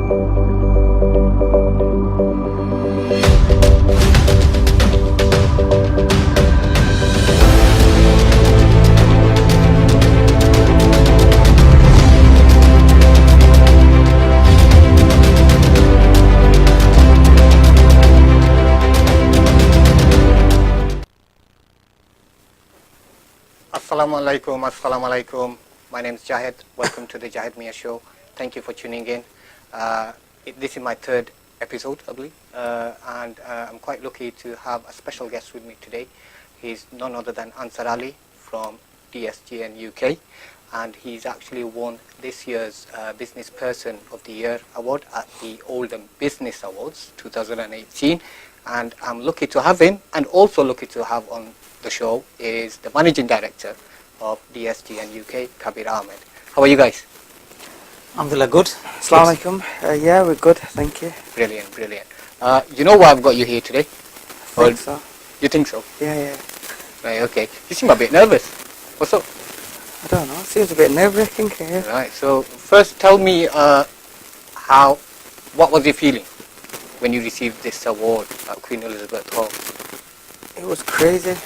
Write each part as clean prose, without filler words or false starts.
Assalamu alaikum. My name is Jahed. Welcome to the Jahed Miah Show. Thank you for tuning in. This is my third episode, I believe, and I'm quite lucky to have a special guest with me today. He's none other than Ansar Ali from DSGN UK, and he's actually won this year's Business Person of the Year award at the Oldham Business Awards 2018. And I'm lucky to have him, and also lucky to have on the show is the Managing Director of DSGN UK, Kabir Ahmed. How are you guys? Alhamdulillah, good. Assalamu alaikum. Yeah, we're good, thank you. Brilliant, brilliant. You know why I've got you here today? I think so. You think so? Yeah. Right, okay. You seem a bit nervous. What's up? I don't know, it seems a bit nerve-wracking here. Right, so first tell me what was your feeling when you received this award at Queen Elizabeth Hall? It was crazy,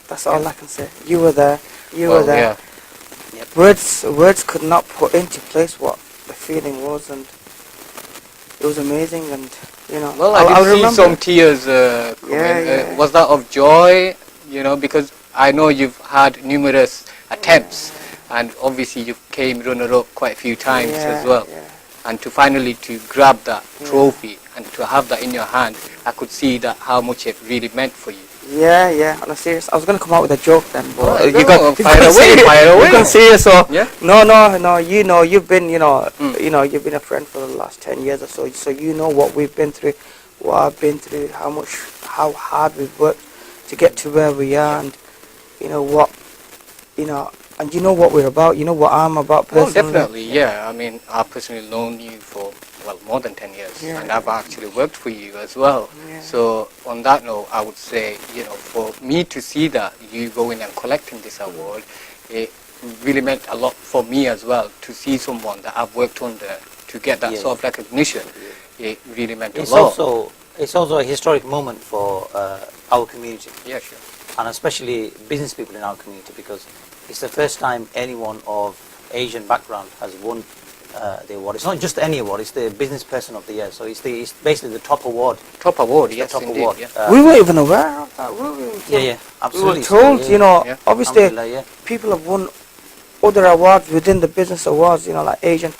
that's all I can say. You were there, you Well, were there. Yeah. Words could not put into place what the feeling was, and it was amazing. And you know, Well, I did see remember some tears coming. Yeah. Was that of joy? You know, because I know you've had numerous attempts, and obviously you came runner-up quite a few times as well. Yeah. And to finally to grab that trophy and to have that in your hand, I could see that how much it really meant for you. Yeah, on a serious. I was going to come out with a joke then, but You got fire away. You can see it, so Yeah. No. You know, you've been, you've been a friend for the last 10 years or so. So you know what we've been through, what I've been through, how hard we've worked to get to where we are, and you know what we're about. You know what I'm about personally. Well, definitely, yeah. I mean, I've personally known you for more than 10 years, and I've actually worked for you as well. Yeah. So on that note, I would say, for me to see that you going and collecting this award, it really meant a lot for me as well, to see someone that I've worked under to get that sort of recognition. It really meant a lot. It's also a historic moment for our community. Yeah, sure. And especially business people in our community, because it's the first time anyone of Asian background has won the award. It's not just any award, it's the Business Person of the Year. So it's basically the top award. Top award, yes, top indeed. award. Yeah. We weren't even aware of that. Absolutely. We were told, obviously Alhamdulillah, people have won other awards within the business awards, like Asian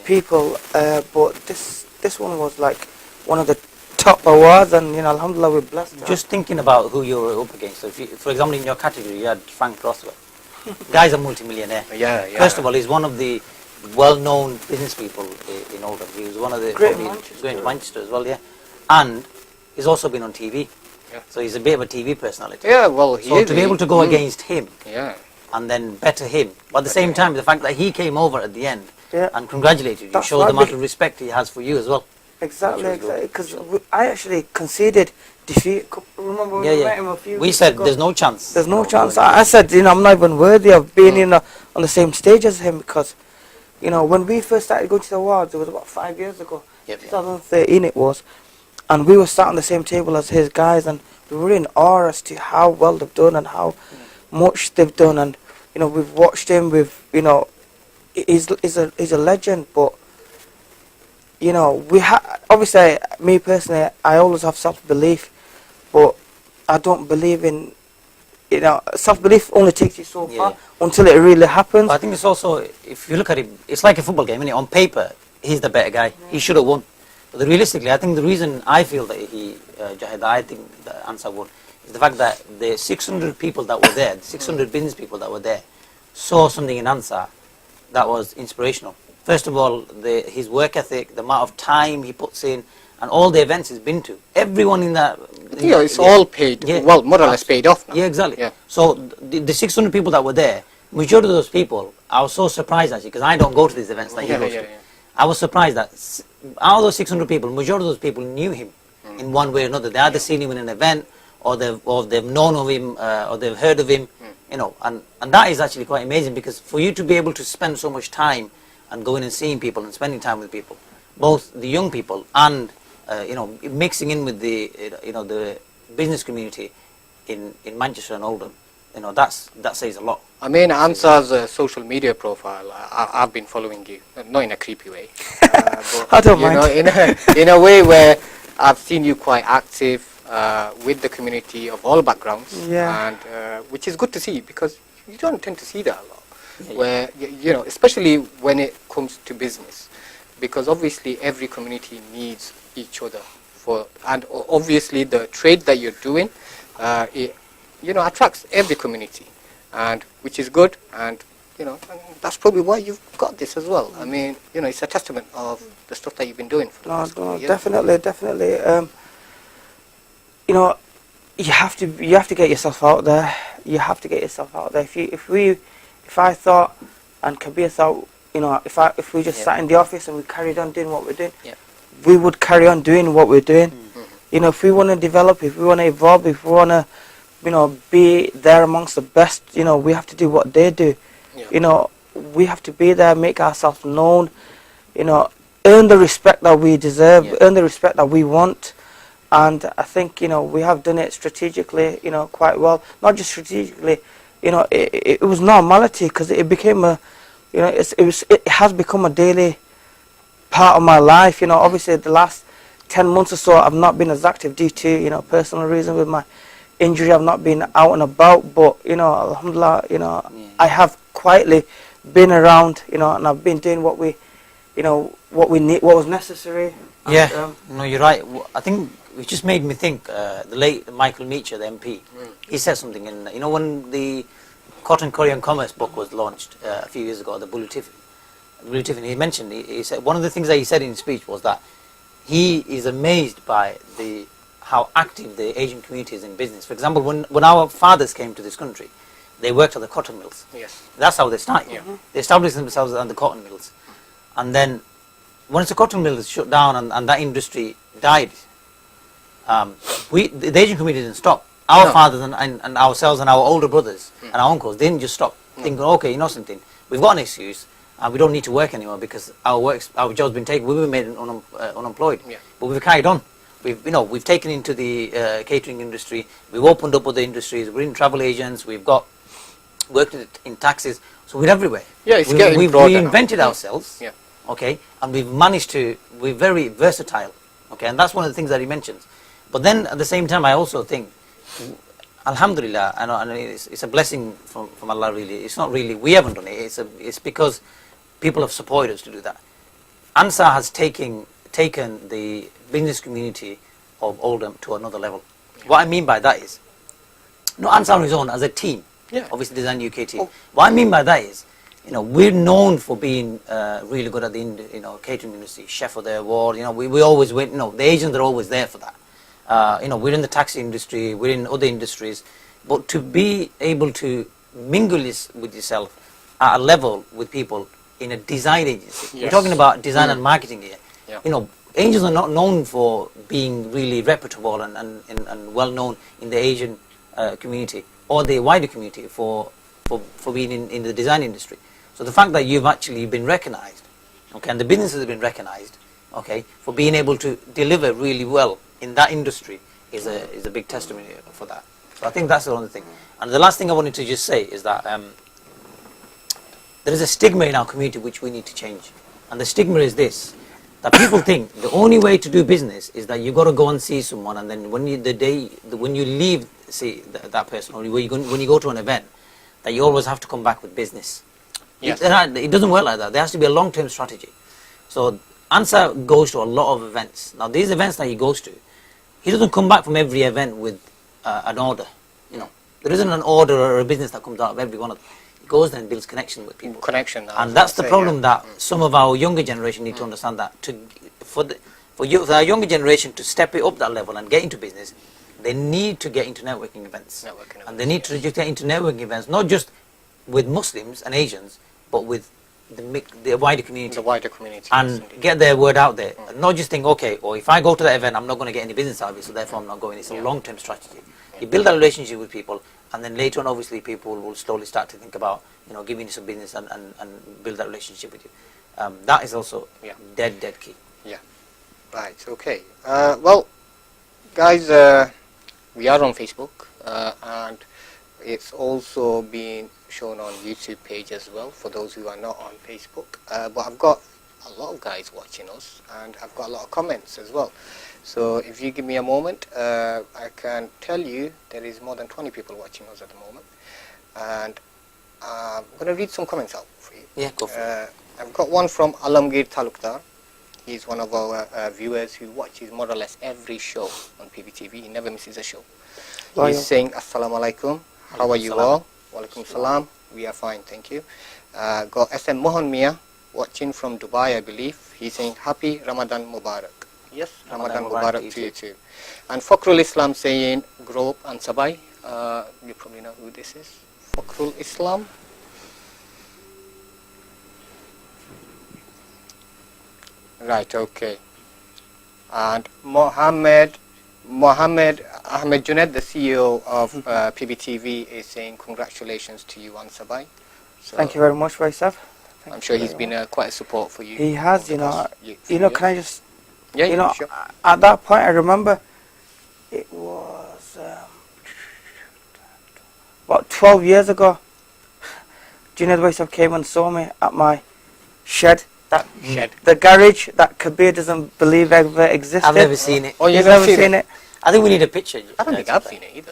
people, but this one was like one of the top awards, and alhamdulillah, we're blessed. Just thinking about who you were up against. So for example, in your category, you had Frank Roswell. Guy's a multi-millionaire. Yeah. First of all, he's one of the well-known business people in Oldham. He was one of the Great Manchester as well, yeah. And he's also been on TV. Yeah. So he's a bit of a TV personality. Yeah, well, So to be able to go against him, yeah, and then better him, but at the same time, the fact that he came over at the end and congratulated you, That's showed the amount of respect he has for you as well. Exactly, because I actually conceded defeat. Remember when we met him a few We weeks said ago? there's no chance. There's no chance. I said, I'm not even worthy of being on the same stage as him, because, when we first started going to the awards, it was about 5 years ago. 2013 it was, and we were sat on the same table as his guys, and we were in awe as to how well they've done and how much they've done, and we've watched him. He's a legend, but obviously, me personally, I always have self-belief, but I don't believe in, self-belief only takes you so far until it really happens. But I think it's also, if you look at it, it's like a football game, isn't it? On paper, he's the better guy. He should have won. But realistically, I think the reason I feel that I think that Ansar won, is the fact that the 600 people that were there, the 600 business people that were there, saw something in Ansar that was inspirational. First of all, his work ethic, the amount of time he puts in, and all the events he's been to. Everyone in that... it's all paid, more or less paid off now. Yeah, exactly. Yeah. So the 600 people that were there, majority of those people, I was so surprised actually, because I don't go to these events that he goes to. I was surprised that out of those 600 people, majority of those people knew him in one way or another. They either seen him in an event, or they've known of him, or they've heard of him, and that is actually quite amazing, because for you to be able to spend so much time and going and seeing people and spending time with people, both the young people and mixing in with the the business community in Manchester and Oldham. That says a lot. I mean, Ansar's social media profile, I've been following you, not in a creepy way, but I don't mind. in a way where I've seen you quite active with the community of all backgrounds, and which is good to see, because you don't tend to see that a lot. Where especially when it comes to business, because obviously every community needs each other and obviously the trade that you're doing, it attracts every community, and which is good, and and that's probably why you've got this as well. I mean, it's a testament of the stuff that you've been doing for the past couple of years. Definitely. You have to get yourself out there. You have to get yourself out there. If I thought, and Kabir thought, if we just sat in the office and we carried on doing what we're doing, we would carry on doing what we're doing. If we want to develop, if we want to evolve, if we want to, be there amongst the best, we have to do what they do. We have to be there, make ourselves known, earn the respect that we deserve, earn the respect that we want. And I think, we have done it strategically, quite well. Not just strategically, it was normality, because it became it has become a daily part of my life. Obviously the last 10 months or so I've not been as active due to, personal reasons with my injury. I've not been out and about, but, alhamdulillah, I have quietly been around, and I've been doing what we need, what was necessary. And, no, you're right. I think it just made me think, the late Michael Meacher, the MP, he said something in, when the Cotton Curry and Commerce book was launched a few years ago, the Blue Tiffin, he mentioned, he said, one of the things that he said in his speech was that he is amazed by how active the Asian community is in business. For example, when our fathers came to this country, they worked at the cotton mills. Yes. That's how they started. They established themselves at the cotton mills. And then, once the cotton mills shut down and that industry died, the Asian community didn't stop. Our fathers and ourselves and our older brothers and our uncles didn't just stop thinking, okay, something, we've got an excuse and we don't need to work anymore because our job's been taken, we've been made unemployed. But we've carried on. We've taken into the catering industry, we've opened up other industries, we're in travel agents, we've got worked in taxis, so we're everywhere. We've reinvented ourselves, okay, and we've managed to, we're very versatile, okay, and that's one of the things that he mentions. But then at the same time, I also think, alhamdulillah, and it's a blessing from Allah, really. It's not really, we haven't done it, it's because people have supported us to do that. Ansar has taken the business community of Oldham to another level. What I mean by that is, Ansar on his own as a team, obviously there's a UK team. What I mean by that is, we're known for being really good at the catering industry, chef of the award. We always win. The Asians are always there for that. We're in the taxi industry, we're in other industries, but to be able to mingle this with yourself at a level with people in a design agency. We're talking about design and marketing here. Angels are not known for being really reputable and well known in the Asian community or the wider community for being in the design industry. So the fact that you've actually been recognized, okay, and the businesses have been recognized, okay, for being able to deliver really well in that industry is a big testimony for that. So I think that's the only thing. And the last thing I wanted to just say is that there is a stigma in our community which we need to change. And the stigma is this, that people think the only way to do business is that you got to go and see someone, and then when you leave, see that person, or when you go to an event, that you always have to come back with business. It doesn't work like that. There has to be a long-term strategy. So Ansar goes to a lot of events. Now these events that he goes to, he doesn't come back from every event with an order. There isn't an order or a business that comes out of every one of them. He goes there and builds connection with people. And that's the problem that some of our younger generation need to understand, that for our younger generation to step it up that level and get into business, they need to get into networking events. And they need to just get into networking events, not just with Muslims and Asians, but with the wider community. And get their word out there. And not just think, okay, or if I go to that event, I'm not going to get any business out of it, so therefore I'm not going. It's a long-term strategy. You build that relationship with people, and then later on, obviously, people will slowly start to think about, giving you some business and build that relationship with you. That is also dead key. Yeah. Right. Okay. Well, guys, we are on Facebook, and it's also being shown on YouTube page as well for those who are not on Facebook. But I've got a lot of guys watching us, and I've got a lot of comments as well. So if you give me a moment, I can tell you there is more than 20 people watching us at the moment, and I'm going to read some comments out for you. Yeah, go for it. I've got one from Alamgir Talukdar. He's one of our viewers who watches more or less every show on PBTV. He never misses a show. Loyal. He's saying, Assalamu alaikum. How are you all? Walaikum salam. We are fine, thank you. Got SM Mohan Mia watching from Dubai, I believe. He's saying, Happy Ramadan Mubarak. Yes, Ramadan Mubarak to you too. And Fakhrul Islam saying, grow up and sabai. You probably know who this is. Fakhrul Islam. Right, okay. And Mohammed Ahmed Junaid, the CEO of PBTV, is saying congratulations to you on Sabai. So Thank you very much, Vaisab. I'm sure he's been quite a support for you. He has, over the past few can years. I just, Yeah, sure. at that point I remember it was about 12 years ago. Junaid Vaisab came and saw me at my shed. The garage that Kabir doesn't believe ever existed. I've never seen it. Oh, He's you've never seen it. I think we need a picture. I don't think I've seen it either.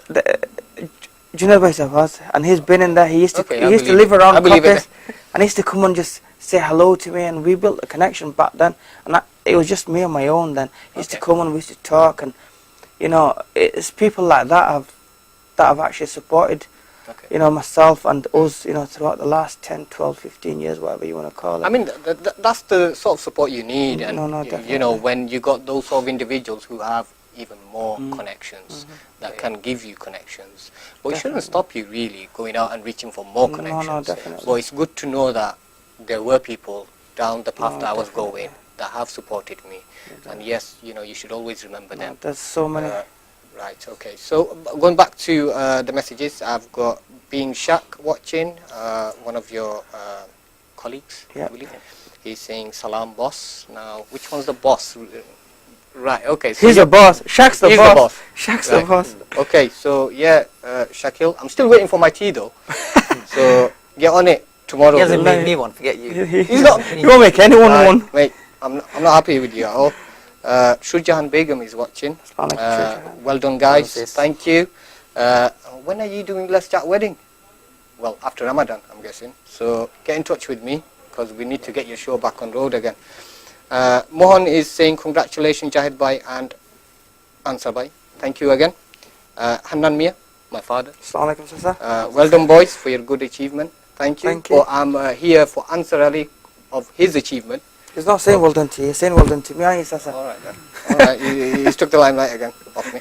Junaid Vaisab has, and he's been in there. He used to Okay, I he used to believe live around I believe it. Coppis, and he used to come and just say hello to me, and we built a connection back then. And it was just me on my own then. He used to come and we used to talk, and it's people like that have actually supported. Okay. Myself and us, throughout the last 10, 12, 15 years, whatever you want to call it. I mean, that's the sort of support you need, and No, you when you got those sort of individuals who have even more connections that can give you connections, but it shouldn't stop you really going out and reaching for more connections. No, definitely. But it's good to know that there were people down the path that I was going that have supported me, and yes, you should always remember them. There's so many. Right, okay. So going back to the messages, I've got Being Shak watching, one of your colleagues, I believe. He's saying Salam boss. Now, which one's the boss? Right, okay. So He's the boss. Shaq's the boss. Shaq's the Right. boss. Okay, so yeah, Shakil, I'm still waiting for my tea though. So get on it tomorrow. He hasn't No. made me one, forget you. He's not. He won't make anyone Right, one. mate, I'm not happy with you at all. Shurjahan Begum is watching. Well done, guys. Thank you. When are you doing Let's Chat Wedding? Well, after Ramadan, I'm guessing. So get in touch with me, because we need to get your show back on road again. Mohan is saying congratulations, Jahed Bhai and Ansar Bhai. Thank you again. Hannan Mia, my father. Assalamu alaikum, sir. Well done, boys, for your good achievement. Thank you. Thank you. But I'm here for Ansar Ali of his achievement. He's not saying well done to you. He's saying well done to me. Aren't you, Sasa? All right, then. All right, he took the limelight again off me.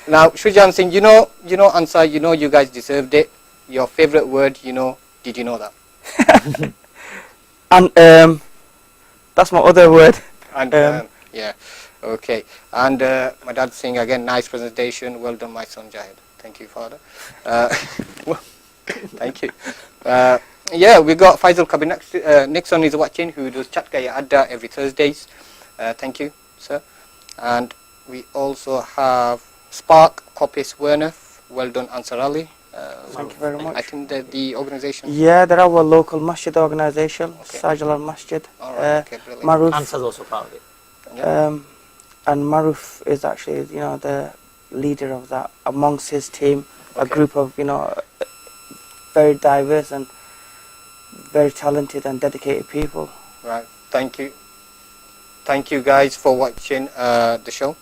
Now, Shujan Singh, Ansar, you guys deserved it. Your favorite word, did you know that? And that's my other word. And yeah, okay. And my dad's saying again, nice presentation. Well done, my son Jahed. Thank you, father. Thank you. Yeah, we got Faisal Kabir Nixon is watching, who does Chat Gaya Adda every Thursdays. Thank you, sir. And we also have Spark Copis Werner. Well done, Ansar Ali. Thank you very much. I think that the organization. Yeah, they're our local masjid organisation, Sajal al-Masjid. All right, okay, brilliant. Maruf, Ansar's also part of it. Yeah. and Maruf is actually, the leader of that amongst his team, a Okay. group of, very diverse and very talented and dedicated people. Right. Thank you. Thank you guys for watching the show.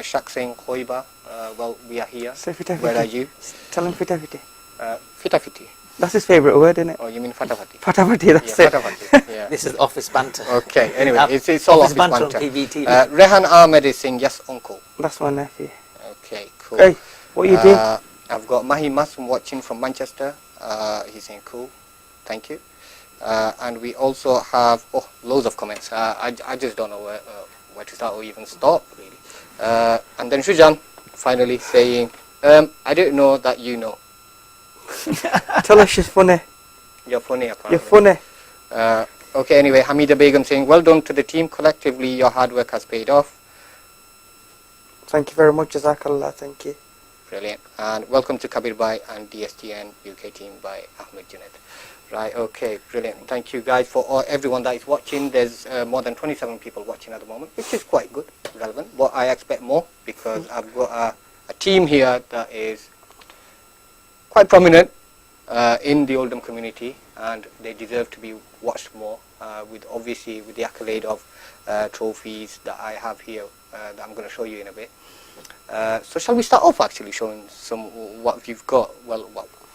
Shak Singh Khoiba. Well, we are here. Say fita Where are fiti. you? Tell him fita fiti. Fitafiti. That's his favourite word, isn't it? Oh, you mean fatafati? Fata fiti, that's Yeah, it. fatafati. Yeah. This is office banter. Okay. Anyway, it's all office office banter on banter. PBTV. Rehan Ahmed is saying yes, uncle. That's my nephew. Okay, cool. Hey, what you doing? I've got Mahi Masum watching from Manchester. He's saying cool. Thank you. And we also have loads of comments. I just don't know where to start or even stop really. And then Shujan finally saying, I didn't know that you know. Tell her she's funny. You're funny apparently. You're funny. Okay, anyway, Hamida Begum saying, well done to the team. Collectively, your hard work has paid off. Thank you very much, Jazakallah, thank you. Brilliant. And welcome to Kabir Bhai and DSTN UK team by Ahmed Jahed. Right, okay, brilliant. Thank you guys for everyone that is watching. There's more than 27 people watching at the moment, which is quite good, relevant. But I expect more because I've got a team here that is quite prominent in the Oldham community, and they deserve to be watched more with the accolade of trophies that I have here that I'm going to show you in a bit. So shall we start off actually showing some what you've got? Well,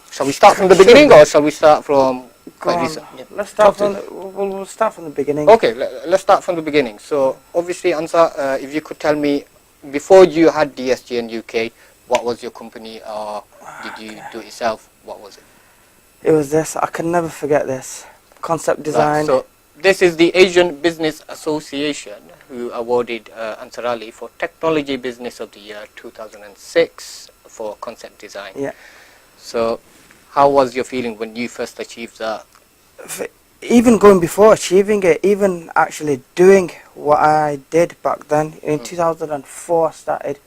shall we start from the beginning or shall we start from quite recent? Yeah. Let's start from we'll start from the beginning. Okay, let's start from the beginning. So obviously, Ansar, if you could tell me, before you had DSGN UK, what was your company, or did you do it yourself? What was it? It was this. I can never forget this. Concept design. Right, so this is the Asian Business Association who awarded Ansar Ali for Technology Business of the Year 2006 for concept design. Yeah. So how was your feeling when you first achieved that? Even going before achieving it, even actually doing what I did back then, in 2004 I started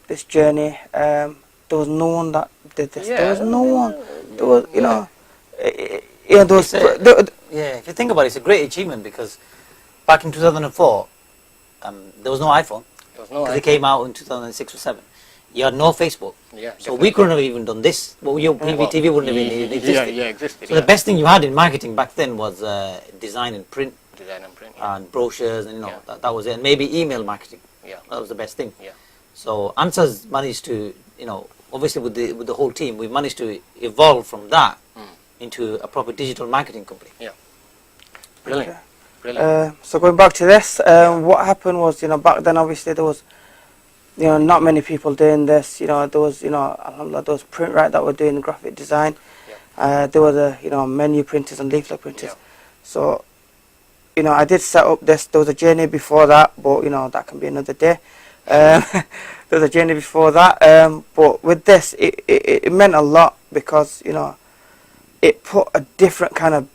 this journey. There was no one that did this. Yeah. There was no one. There was, you know, there was. Yeah, if you think about it, it's a great achievement because back in 2004, there was no iPhone. There was no Because it iPhone. came out in 2006 or 7. You had no Facebook. Yeah, So we couldn't have even done this. Well, your PBTV wouldn't have even existed. Yeah, existed. So the best thing you had in marketing back then was design and print Design and print. Yeah. and brochures, and you know, Yeah. that was it. And maybe email marketing. Yeah. That was the best thing. Yeah. So Ansar's managed to, you know, obviously with the whole team, we managed to evolve from that into a proper digital marketing company. Yeah. Brilliant. Okay. Brilliant. So going back to this, what happened was, you know, back then obviously there was, you know, not many people doing this. You know, there was, you know, alhamdulillah, there was Printwrite that were doing graphic design. Yeah. There were the, you know, menu printers and leaflet printers. Yeah. So, you know, I did set up this. There was a journey before that, but you know, that can be another day. There was a journey before that, but with this, it meant a lot because, you know, it put a different kind of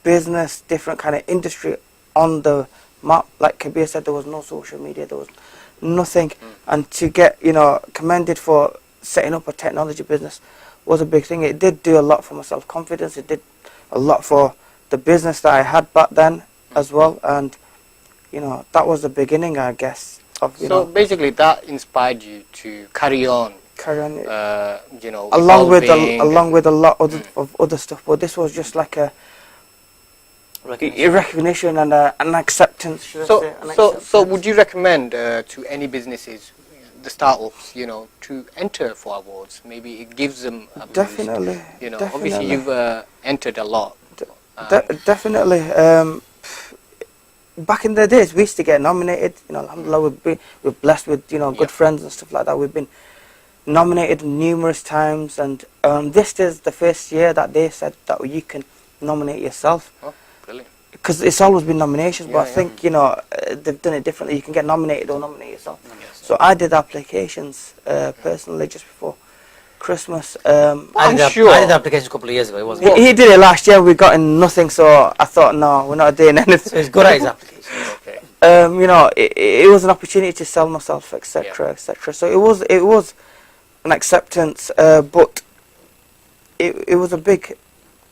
business, different kind of industry on the map. Like Kabir said, there was no social media, there was nothing, and to get, you know, commended for setting up a technology business was a big thing. It did do a lot for my self-confidence, it did a lot for the business that I had back then as well, and you know, that was the beginning, I guess, of, you So know, basically that inspired you to carry on, carry on you know, along with evolving a lot of other stuff. But this was just like a recognition and an acceptance. Should I say, an So acceptance. would you recommend to any businesses, the startups, you know, to enter for awards? Maybe it gives them a boost. Definitely. You know, definitely. obviously you've entered a lot. Definitely. Back in the days, we used to get nominated. You know, alhamdulillah, we're blessed with, you know, good friends and stuff like that. We've been nominated numerous times, and this is the first year that they said that you can nominate yourself. Oh, brilliant. Because it's always been nominations, but Yeah, I think, you know, they've done it differently. You can get nominated or nominate yourself. So I did applications personally just before Christmas. I'm I sure. did the application a couple of years ago. It wasn't. He did it last year. We got in nothing, so I thought, no, we're not doing anything. So it's good at his application. Okay. You know, it was an opportunity to sell myself, etc., etc. So it was an acceptance, but it was a big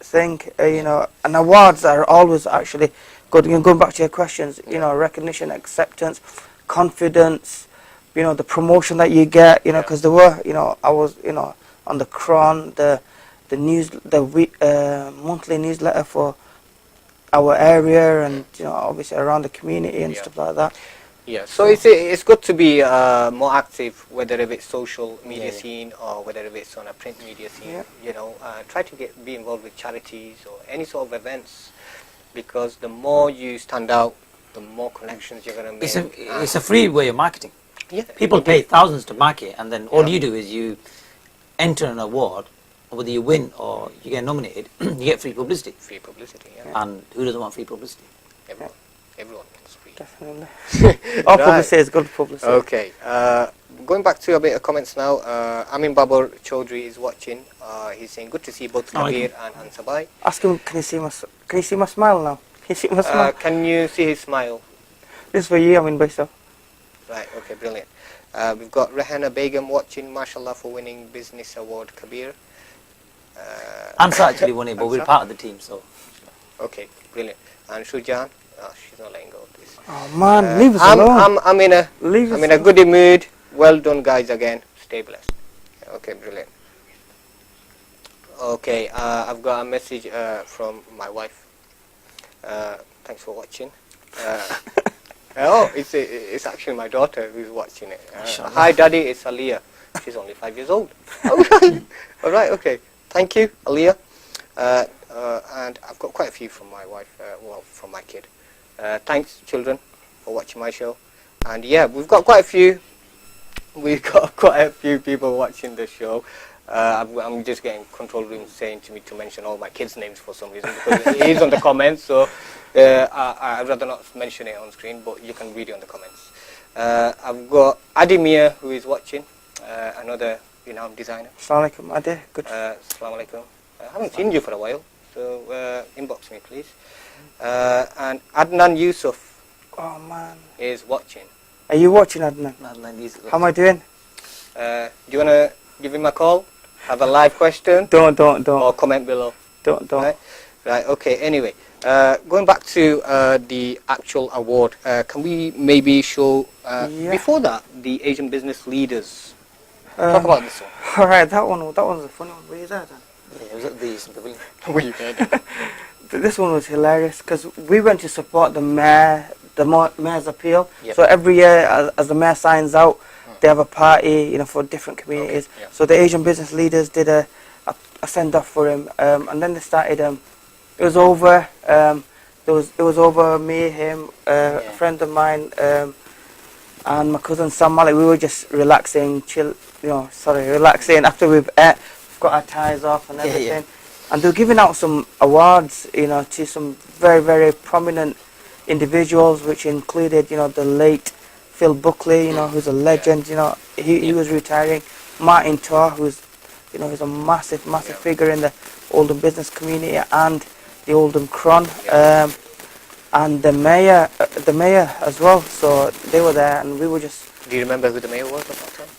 thing, you know. And awards are always actually good. You know, going back to your questions, you know, recognition, acceptance, confidence, you know, the promotion that you get, you know, because there were, you know, I was, you know, on the Cron, the monthly newsletter for our area, and you know, obviously around the community and stuff like that. Yeah, so it's good to be more active, whether if it's social media scene or whether if it's on a print media scene. Yeah. You know, try to be involved with charities or any sort of events, because the more you stand out, the more connections you're going to make. It's a free way of marketing. Yeah, People pay thousands to market, and then all you do is you enter an award, whether you win or you get nominated, you get free publicity. free publicity. Yeah. And who doesn't want free publicity? Everyone wants free. Definitely. All publicity is good publicity. Okay, going back to a bit of comments now. Amin Babur Chaudhry is watching. He's saying, good to see both Kabir and Ansar Bhai. Ask him, can you see my smile now? You see my smile? Can you see his smile? This for you, I mean, Baisa. Right, okay, brilliant. We've got Rehana Begum watching, mashallah, for winning Business Award, Kabir. Ansar actually won it, but we're Ansar? part of the team, so. Okay, brilliant. And Shujan, she's not letting go of this. Oh man, leave us alone. I'm in a good mood. Well done, guys. Again, stay blessed. Okay, brilliant. Okay, I've got a message from my wife. Thanks for watching. It's actually my daughter who's watching it. Hi, Daddy. It's Aliyah. She's only 5 years old. All right. Okay. Thank you, Aliyah. And I've got quite a few from my wife. From my kid. Thanks, children, for watching my show. And yeah, we've got quite a few. We've got quite a few people watching the show. I'm just getting control room saying to me to mention all my kids' names for some reason because it is on the comments. So I'd rather not mention it on screen, but you can read it on the comments. I've got Adimia who is watching, another renowned designer. Assalamu alaikum, Ade. Good. Assalamu alaikum. I haven't seen you for a while, so inbox me please. And Adnan Yusuf Oh man. is watching. Are you watching, Adnan? How am I doing? Do you want to give him a call? Have a live question? Don't. Or comment below. Don't. Right, okay, anyway. Going back to the actual award, can we maybe show, before that, the Asian business leaders? Talk about this one. Alright, that one's a funny one. Where is that? Yeah, it was at the Pavilion. Were you there? This one was hilarious because we went to support the mayor's appeal. Yep. So every year, as the mayor signs out, they have a party, for different communities. Okay, yeah. So the Asian business leaders did a send off for him, and then they started. It was over. It was over me, him, a friend of mine, and my cousin Sam Malik. We were just relaxing, relaxing after we've got our ties off and everything. Yeah. And they're giving out some awards, to some very, very prominent individuals, which included, the late Phil Buckley, who's a legend. He was retiring. Martin Torr, who's a massive figure in the Oldham business community and the Oldham Cron, and the mayor as well. So they were there, and we were just. Do you remember who the mayor was at that time?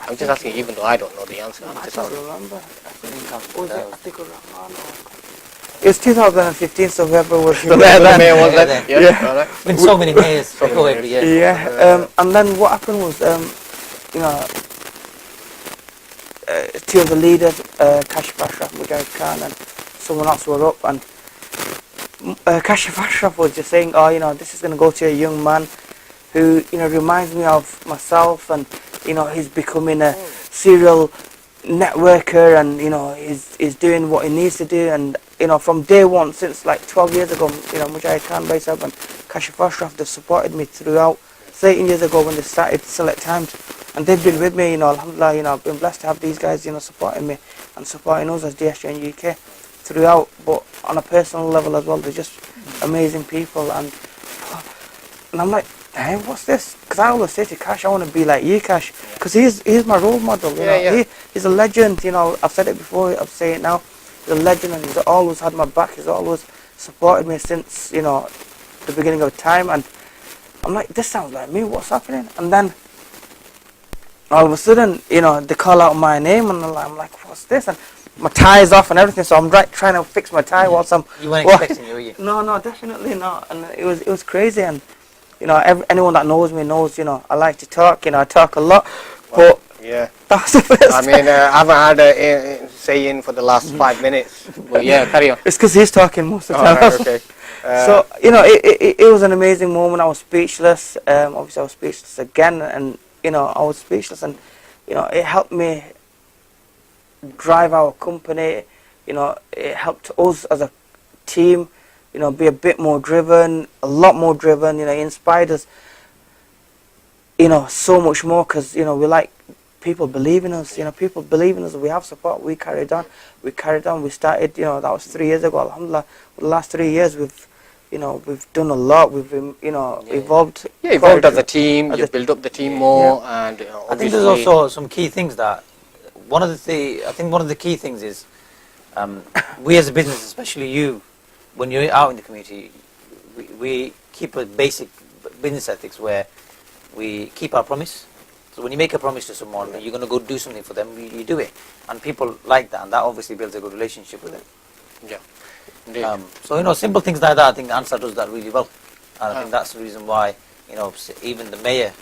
I'm just asking, even though I don't know the answer. I don't remember. It was 2015, so whoever was the mayor then. The mayor was then. Yeah. All right. Been so many mayors go every year. Yeah, and then what happened was, two of the leaders, Kashif Ashraf, Mujahid Khan, and someone else were up, and Kashif Ashraf was just saying, this is going to go to a young man who, reminds me of myself, and, he's becoming a serial networker, and, he's doing what he needs to do, and, from day one, since like 12 years ago, Mujahid Khan, Baisab, and Kashif Ashraf, they've supported me throughout. 13 years ago when they started Select Times, and they've been with me, alhamdulillah, I've been blessed to have these guys, supporting me and supporting us as DSJ and UK throughout, but on a personal level as well. They're just amazing people, and I'm like, hey, what's this? Because I always say to Cash, I want to be like you, Cash, because he's my role model, he's a legend, I've said it before, I'll say it now, he's a legend, and he's always had my back, he's always supported me since, the beginning of time, and I'm like, this sounds like me, what's happening? And then, all of a sudden, they call out my name, and I'm like, what's this? And my tie is off and everything, so I'm trying to fix my tie whilst I'm... You weren't expecting it, were you? No, definitely not. And it was crazy, and, anyone that knows me knows, I like to talk, I talk a lot, but... Yeah. That's the first I mean, I haven't had a say-in for the last 5 minutes, but yeah, carry on. It's because he's talking most of the time. Right, okay. So, it was an amazing moment. I was speechless. Obviously, I was speechless again, and, I was speechless, and, it helped me drive our company. It helped us as a team, be a bit more driven, a lot more driven. It inspired us, so much more, because, we like people believe in us. People believe in us. We have support. We carried on. We started, that was 3 years ago. Alhamdulillah, the last 3 years we've done a lot. We've, evolved. Yeah, evolved as a team. You've built up the team more, and I think there's also some key things that. One of the key things is we as a business, especially you, when you're out in the community, we keep a basic business ethics where we keep our promise. So when you make a promise to someone, you're going to go do something for them, you do it. And people like that, and that obviously builds a good relationship with them. Yeah. Indeed. So, simple things like that, I think Ansar does that really well. And I think that's the reason why, even the mayor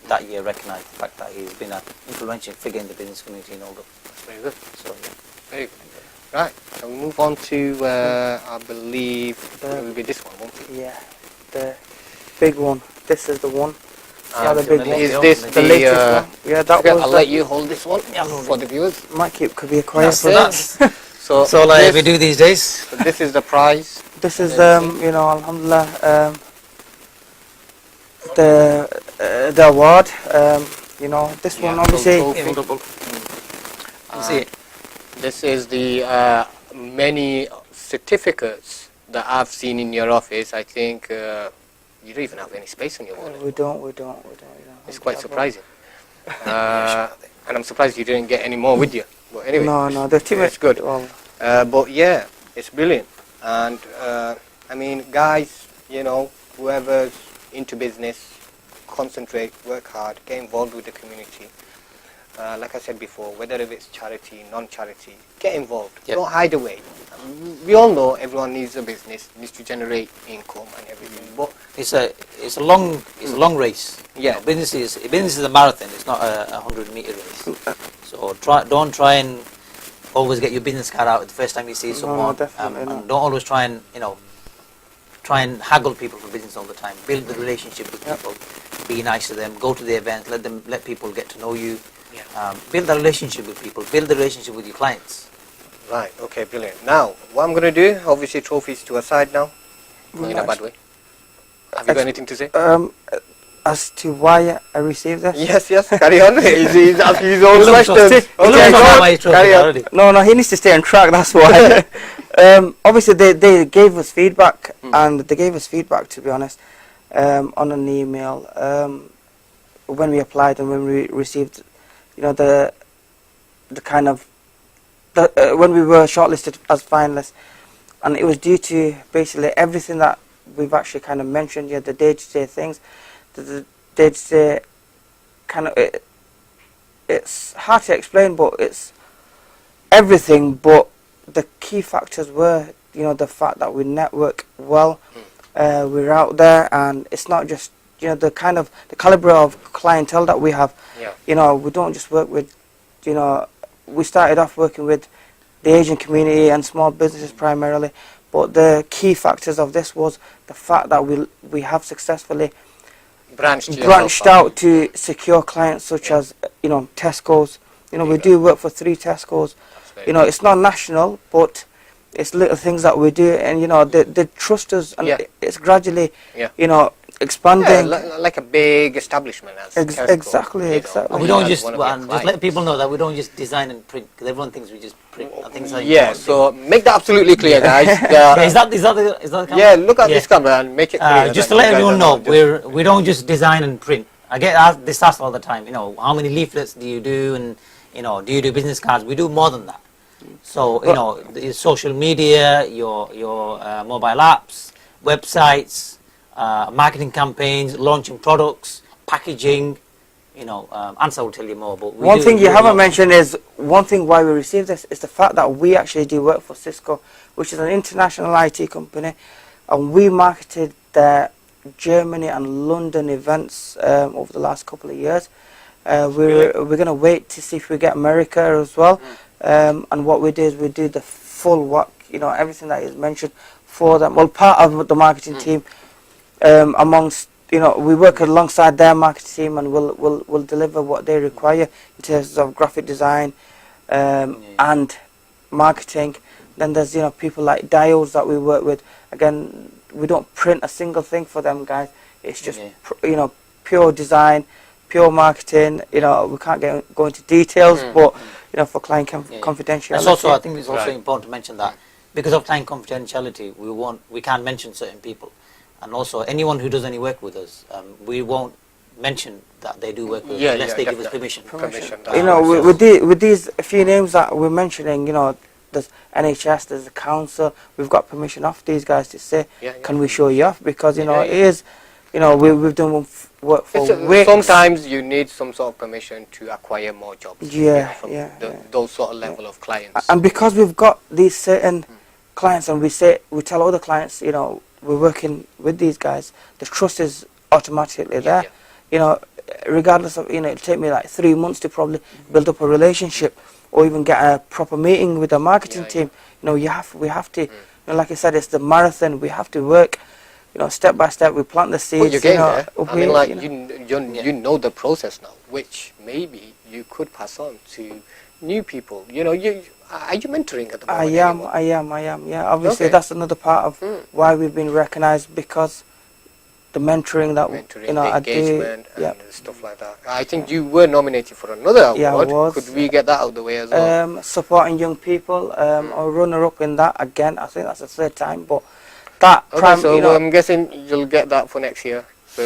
that year recognised the fact that he's been an influential figure in the business community in Oldham. That's very good. So, yeah. Very good. Right, so we move on to, I believe, it will be this one, won't it? Yeah, the big one. This is the one. Yeah, the so big the one. Is Yeah, this The latest one. Yeah, that okay, was. I'll let you hold this one for the viewers. Might keep Kabir quiet That's for it. that. So like we do these days. So this is the prize. This is alhamdulillah, the award. This one obviously. Trophy. Yeah, hold up. You see it? This is the many certificates that I've seen in your office. I think you don't even have any space on your wall. We don't. It's quite surprising. And I'm surprised you didn't get any more with you. But anyway, No, they're too much. it's good. Well, But yeah, it's brilliant. And I mean, guys, whoever's into business, concentrate, work hard, get involved with the community. Like I said before, whether if it's charity, non-charity, get involved. Yep. Don't hide away. We all know everyone needs a business, needs to generate income and everything. But It's a long race. Yeah. Business is a marathon. It's not a 100-meter race. So don't try and always get your business card out the first time you see someone. definitely not. And don't always try and haggle people for business all the time. Build the relationship with people. Be nice to them. Go to the event. Let people get to know you. Yeah. Build a relationship with people. Build the relationship with your clients. right, okay, brilliant. Now, what I'm going to do, obviously trophies to a side now, in a bad way. Have you got anything to say? As to why I received this. Yes, carry on. He's asking his own questions. Carry on. No, he needs to stay on track. That's why. Obviously, they gave us feedback, and they gave us feedback, to be honest, on an email when we applied and when we received, the kind of when we were shortlisted as finalists, and it was due to basically everything that we've actually kind of mentioned. The day-to-day things, the day-to-day kind of it's hard to explain, but it's everything. But the key factors were, the fact that we network well, we're out there, and it's not just, the kind of the caliber of clientele that we have. Yeah. We don't just work with, we started off working with the Asian community and small businesses primarily, but the key factors of this was the fact that we have successfully branched out to secure clients such as, Tesco's. We do work for 3 Tesco's. It's not national, but it's little things that we do, and they trust us, and it's gradually, expanding. Yeah, like a big establishment. As Tesco, Exactly. And we don't just let people know that we don't just design and print, because everyone thinks we just print and things like that. Yeah, so make that absolutely clear, guys. Is that the camera? Yeah, look at this camera and make it clear. Just to let everyone know, we don't just design and print. I get this asked all the time. How many leaflets do you do, and do you do business cards? We do more than that. So the social media, your mobile apps, websites, marketing campaigns, launching products, packaging. Ansar will tell you more. But one thing you haven't mentioned is one thing why we received this is the fact that we actually do work for Cisco, which is an international IT company, and we marketed their Germany and London events over the last couple of years. We're going to wait to see if we get America as well. And what we do is we do the full work, everything that is mentioned for them. Well, part of the marketing team, amongst, we work alongside their marketing team, and we'll deliver what they require in terms of graphic design and marketing. Then there's, people like Dials that we work with. Again, we don't print a single thing for them, guys. It's just, pure design, pure marketing. We can't go into details, but for client confidentiality. That's also, I think it's also important to mention that because of client confidentiality, we can't mention certain people, and also anyone who does any work with us, we won't mention that they do work with us unless they give us permission. With these few names that we're mentioning, there's NHS, there's the council. We've got permission off these guys to say, Yeah, yeah. can we show you off? Because, you know, Yeah, it is, you know, we've done work for weeks. Sometimes you need some sort of permission to acquire more jobs. Yeah, from yeah, those sort of level of clients. And because we've got these certain clients, and we tell other clients, you know, we're working with these guys, the trust is automatically there. Yeah. You know, regardless of, you know, it'll take me like 3 months to probably build up a relationship or even get a proper meeting with the marketing team. You know, we have to, you know, like I said, it's the marathon. We have to work, you know, step by step. We plant the seeds. But you're getting you know, there. I mean, like, you know. you know the process now, which maybe you could pass on to new people. You know, are you mentoring at the moment? I am. Yeah, obviously Okay. that's another part of why we've been recognised, because the mentoring that you know, the I do. engagement Yeah. and stuff like that. I think you were nominated for another award. Yeah, I was. Could we get that out of the way as well? Supporting young people. Or runner-up in that again. I think that's the third time, but that Okay, so you know, I'm guessing you'll get that for next year. So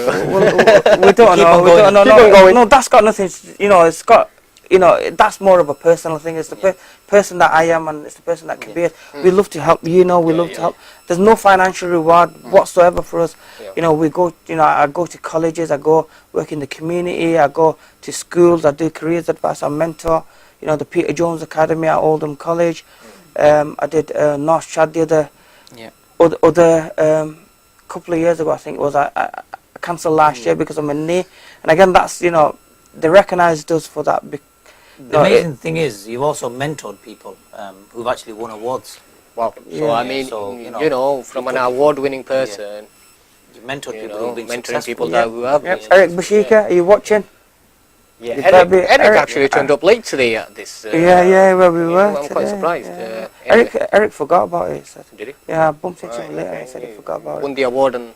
we don't Keep know. on We going. don't know. Keep on going. No, that's got nothing. You know, it's got. You know, that's more of a personal thing. It's the person that I am, and it's the person that Kabir. We love to help. You know, we love to help. There's no financial reward whatsoever for us. Yeah. You know, we go. You know, I go to colleges. I go work in the community. I go to schools. I do careers advice. I mentor. You know, the Peter Jones Academy at Oldham College. I did North Chad the other couple of years ago. I think it was. I cancelled last year because of my knee. And again, that's, you know, they recognised us for that. The amazing thing is, you've also mentored people who've actually won awards. wow. So Yeah. I mean, So, you know, from an award-winning person, You've mentored you people know, who've been mentoring successful. people that who have. Yep. Eric Bashika, are you watching? Yeah, You better be- Eric Eric- actually turned up late today at this. Yeah, well, we were. I'm quite today, surprised. yeah. Anyway, Eric forgot about it. He said. did he? Yeah, I bumped into him Right, later. okay, And he said he yeah. forgot about Won it. the award and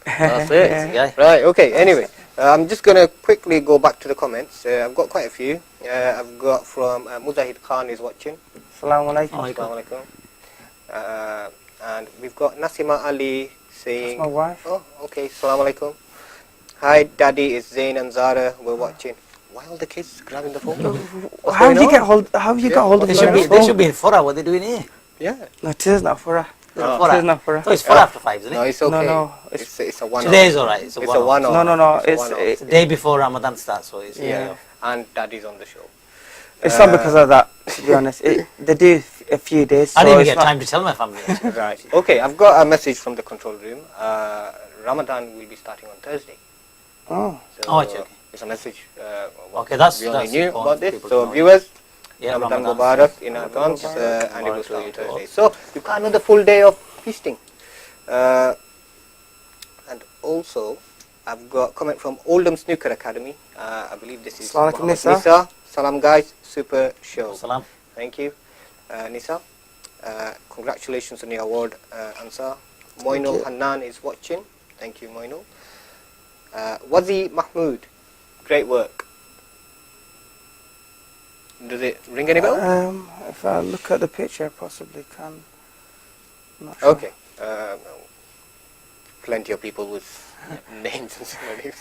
that's it. Yeah. Right, okay, anyway, I'm just going to quickly go back to the comments. I've got quite a few. I've got from Mujahid Khan is watching. Assalamu alaikum. Assalamu alaikum. And we've got Nasima Ali saying... That's my wife. Oh, okay, assalamu alaikum. Hi, Daddy, it's Zain and Zara. We're watching. Why all the kids grabbing the phone? What's How going have you on? get hold? How have you got hold of They my should be. phone? They should be in Fora. What are they doing here? Yeah. No, it is not for her. Oh. It is not for her. So it's 4 after 5, isn't No, it? it's okay. No, It's a one-off. Today is alright. It's a It's one-off. a one-off. No. It's a It's one-off. It's the day before Ramadan starts, so it's Yeah, and Daddy's on the show. It's not because of that. To be honest, they do a few days. I so didn't even it's get not- time to tell my family. actually. Right. Okay, I've got a message from the control room. Ramadan will be starting on Thursday. Oh, So Oh, okay. it's a message. Okay, that's- we only that's knew important about for this. people So to know. viewers, Yeah, Ramadan Ramadan. Mubarak in advance, and it will start on Thursday. So you've got another full day of feasting. And also, I've got comment from Oldham Snooker Academy. I believe this is Assalamu alaikum, Muhammad Nisa. Nisa. Salam guys, super show. Salam. Thank you, Nisa. Congratulations on your award, Ansar. Moinul you. Hannan is watching. Thank you, Moinul. Wazi Mahmood, great work. Does it ring any bell? if I look at the picture, I possibly can. I'm not sure. Okay. Plenty of people with names and surnames.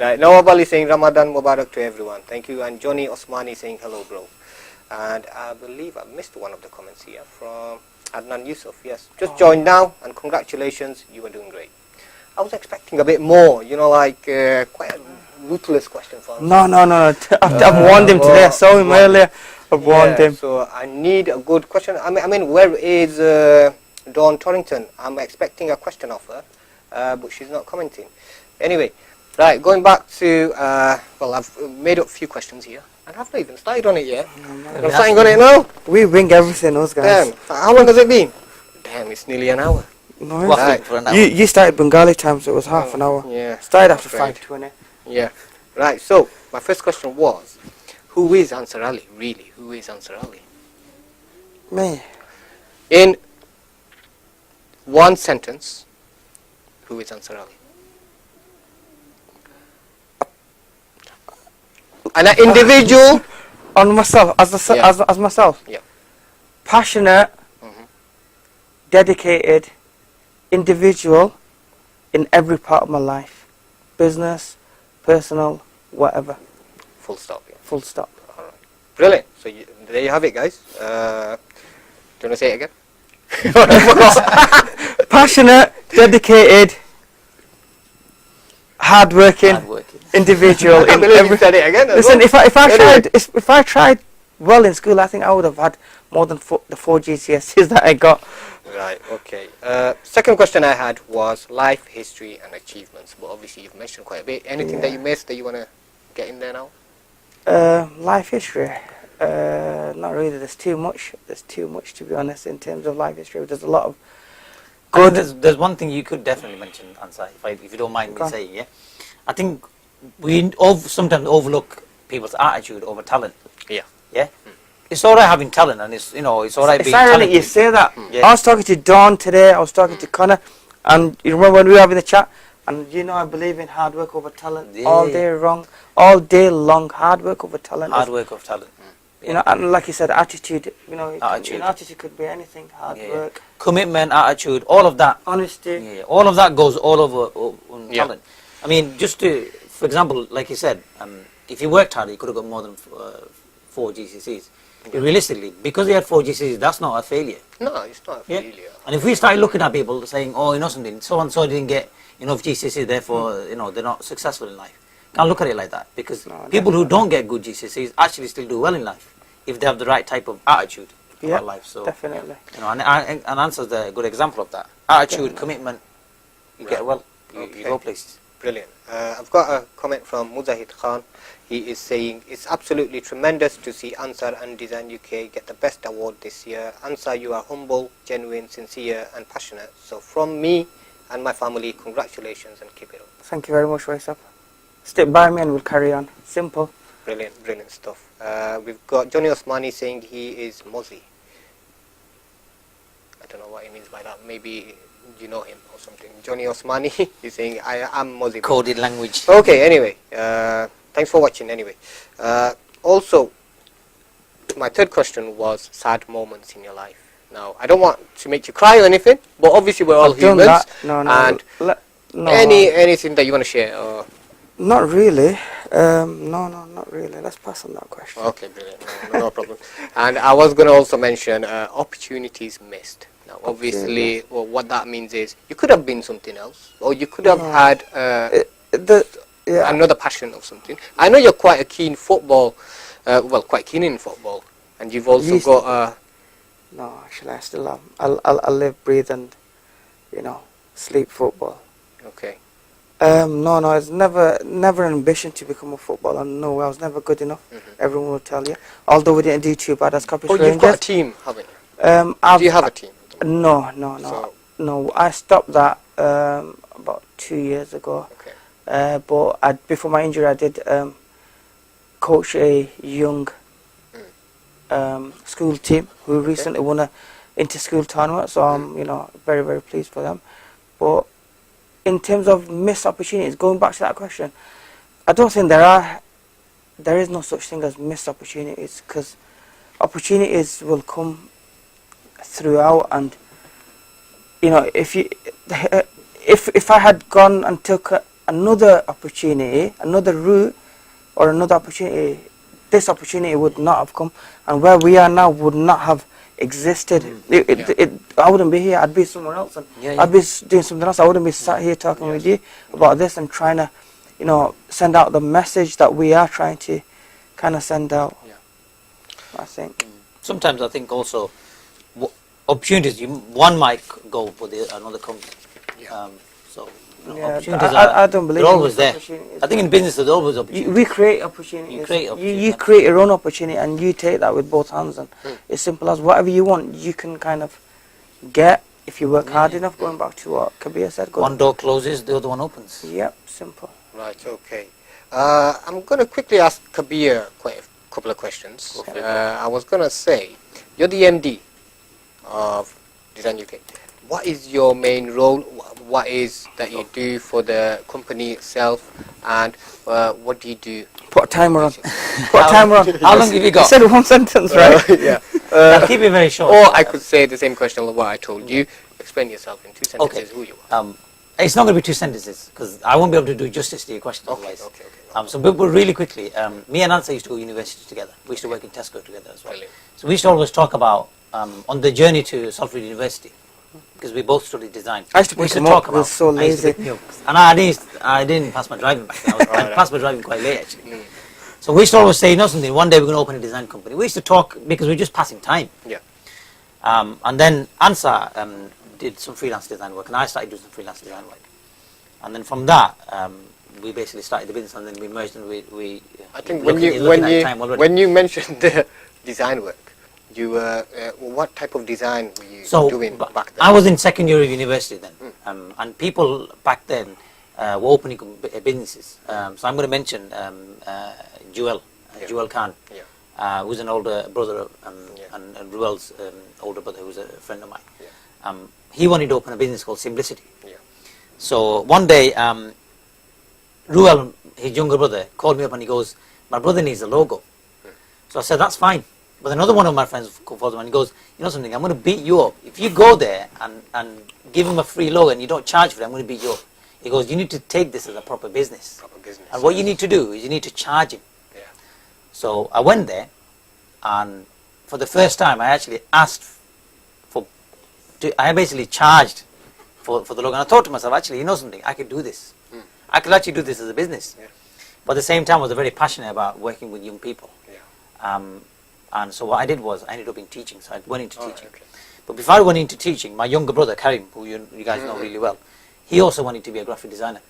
Right. Nawab Ali saying Ramadan Mubarak to everyone. Thank you. And Johnny Osmani saying hello, bro. And I believe I missed one of the comments here from Adnan Yusuf. Yes. Just joined now, and congratulations. You were doing great. I was expecting a bit more. You know, like quite a ruthless question for us. No. I've warned him today. I saw him earlier. I've warned him. So I need a good question. I mean, where is Dawn Torrington? I'm expecting a question of her, but she's not commenting. Anyway, right, going back to, well, I've made up a few questions here, and I've not even started on it yet. I'm starting on it now. We wing everything, us guys. Damn, how long has it been? Damn, it's nearly an hour. No, Waffling Right. for an hour. you started Bengali time, so it was half an hour. Yeah. Started after Right. 5:20. Yeah. Right, so my first question was, who is Ansar Ali, really? Who is Ansar Ali? Me. In one sentence, who is Ansar Ali? An individual. On myself, as myself. Yeah. Passionate, dedicated, individual in every part of my life. Business, personal, whatever. Full stop. Yeah. Full stop. All right. Brilliant. So there you have it, guys. you want to say it again? Passionate, dedicated, hardworking, individual. I believe you said it again. Listen, well. if I tried well in school, I think I would have had more than the 4 GCSEs that I got. Right, okay. Second question I had was life, history and achievements. But obviously you've mentioned quite a bit. Anything that you missed that you want to get in there now? Life history. Not really. There's too much. There's too much, to be honest, in terms of life history. There's a lot of good. There's one thing you could definitely mention, Ansar, if you don't mind me saying, yeah? I think we sometimes overlook people's attitude over talent. Yeah. Yeah? It's alright having talent, and it's alright being It's ironic talented. you say that. Yeah. I was talking to Dawn today. I was talking to Connor, and you remember when we were having the chat? And I believe in hard work over talent all day long. Hard work over talent. Hard work over talent. And like you said, attitude. Attitude. Attitude could be anything. Hard work, commitment, attitude, all of that. honesty. Yeah, all of that goes all over on talent. I mean, just for example, like you said, if you worked hard, you could have got more than 4 GCSEs. Realistically, because he had 4 GCSEs, that's not a failure. No, it's not a failure. And if we start looking at people saying, oh, something, so and so didn't get enough GCSEs, therefore, they're not successful in life. Can't look at it like that, because people who don't get good GCSEs actually still do well in life if they have the right type of attitude about life. So definitely. and Ansar's a good example of that. Attitude, commitment, you get well, you go places. Brilliant. I've got a comment from Muzahid Khan. He is saying, it's absolutely tremendous to see Ansar and Design UK get the best award this year. Ansar, you are humble, genuine, sincere and passionate. So from me and my family, congratulations and keep it up. Thank you very much, Waisap. Stick by me and we'll carry on. Simple. Brilliant, brilliant stuff. We've got Johnny Osmani saying he is Mozzie. I don't know what he means by that. Maybe you know him or something. Johnny Osmani is saying, I am Mozzie. Coded language. Okay, anyway. Thanks for watching anyway. Also, my third question was sad moments in your life. Now, I don't want to make you cry or anything, but obviously we're all humans. And anything that you want to share? Or? Not really. No, not really. Let's pass on that question. Okay, brilliant. No problem. And I was going to also mention opportunities missed. Now, obviously, what that means is you could have been something else, or you could have had another passion of something. I know you're quite a keen football, quite keen in football, and you've also got No, actually, I still am. I live, breathe, and sleep football. Okay. No, it's never an ambition to become a footballer. No, I was never good enough. Everyone will tell you. Although we didn't do too bad as Scottish Rangers. You've got a team, haven't you? Do you have a team? No. I stopped that about 2 years ago. Okay. But before my injury, I did coach a young school team who recently won a inter-school tournament. So I'm, very, very pleased for them. But in terms of missed opportunities, going back to that question, I don't think there is no such thing as missed opportunities, because opportunities will come throughout, and if I had gone and took another opportunity, another route, or another opportunity, this opportunity would not have come, and where we are now would not have existed. I wouldn't be here. I'd be somewhere else, and I'd be doing something else. I wouldn't be sat here talking with you about this and trying to send out the message that we are trying to kind of send out. I think sometimes I think also opportunities, one might go but another comes. Opportunities I don't believe they're always there. I think in business there's always opportunities. We create opportunities. You create your own opportunity, and you take that with both hands, and it's simple as whatever you want you can kind of get if you work hard enough. Going back to what Kabir said, one door closes, the other one opens. Yep, simple. Right, okay. I'm going to quickly ask Kabir quite a couple of questions. I was going to say, you're the MD of Design UK. What is your main role? What is that you do for the company itself, and what do you do? Put a timer on. Put a timer on. How long have you got? You said one sentence, right? I'll keep it very short. Or I could say the same question of what I told you. Explain yourself in 2 sentences who you are. It's not going to be 2 sentences, because I won't be able to do justice to your question otherwise. So but really quickly, me and Ansar used to go to university together. We used to work in Tesco together as well. So we used to always talk about on the journey to Salford University, because we both studied design. I used to pick him up, I was so lazy. And I didn't pass my driving back then. I passed my driving quite late, actually. So we used to always say, you know something, one day we're going to open a design company. We used to talk because we were just passing time. Yeah. And then Ansar did some freelance design work, and I started doing some freelance design work. And then from that, we basically started the business, and then we merged, and we I think when you mentioned the design work, you what type of design were you doing back then? I was in second year of university then, and people back then were opening businesses. So I'm going to mention Joel Khan, who's an older brother, and Ruel's older brother, who's a friend of mine. He wanted to open a business called Simplicity. So one day, Ruel, his younger brother, called me up and he goes, my brother needs a logo. So I said, that's fine. But another one of my friends calls him and he goes, you know something, I'm going to beat you up. If you go there and give him a free logo and you don't charge for it, I'm going to beat you up. He goes, you need to take this as a proper business. And what you need to do is you need to charge him. So I went there, and for the first time I actually asked I basically charged for the logo. And I thought to myself, actually, you know something, I could do this. I could actually do this as a business. But at the same time, I was very passionate about working with young people. And so what I did was, I ended up in teaching, so I went into teaching. But before I went into teaching, my younger brother, Karim, who you guys know really well, he also wanted to be a graphic designer.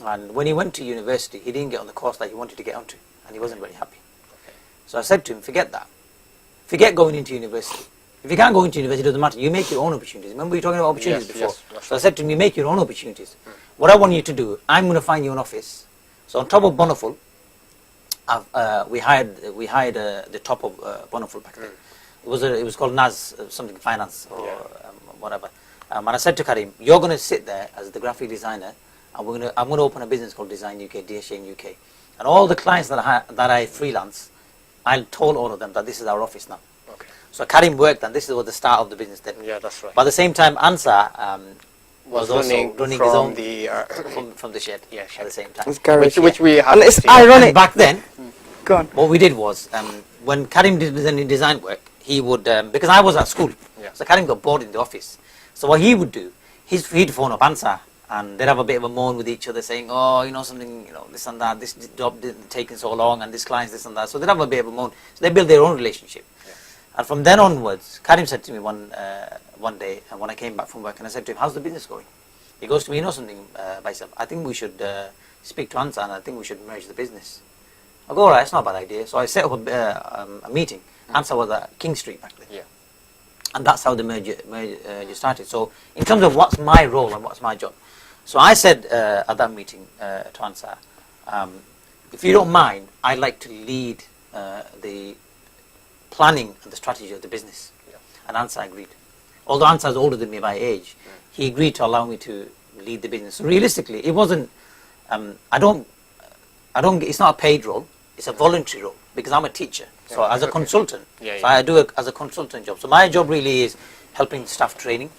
And when he went to university, he didn't get on the course that he wanted to get onto, and he wasn't very happy. So I said to him, forget that. Forget going into university. If you can't go into university, it doesn't matter. You make your own opportunities. Remember we were talking about opportunities before? So I said to him, you make your own opportunities. What I want you to do, I'm going to find you an office. So on top of Bonneful, we hired the top of Bonneful back then. It was called NAS something finance or whatever. And I said to Karim, you're going to sit there as the graphic designer, and I'm going to open a business called Design UK, DSA in UK. And all the clients that I freelance, I told all of them that this is our office now. So Karim worked, and this was the start of the business then. Yeah, that's right. But at the same time, Ansar was also running his own from the shed at the same time. Which we have. And it's ironic. And back then, Go on. what we did was, when Karim did design work, he would, because I was at school, so Karim got bored in the office. So what he would do, he'd phone up Ansar, and they'd have a bit of a moan with each other, saying, oh, you know something, this and that, this job didn't take so long, and this client's this and that. So they'd have a bit of a moan. So they built their own relationship. And from then onwards, Karim said to me one day, when I came back from work, and I said to him, how's the business going? He goes to me, you know something, Baisab, I think we should speak to Ansar, and I think we should merge the business. I go, all right, it's not a bad idea. So I set up a meeting. Ansar was at King Street back then. And that's how the merger started. So in terms of what's my role and what's my job, so I said at that meeting to Ansar, if you don't mind, I'd like to lead the planning and the strategy of the business. And Ansar agreed. Although Ansar is older than me by age, he agreed to allow me to lead the business. So realistically, it wasn't, it's not a paid role, it's a voluntary role, because I'm a teacher. So as a consultant, so I do it as a consultant job. So my job really is helping staff training,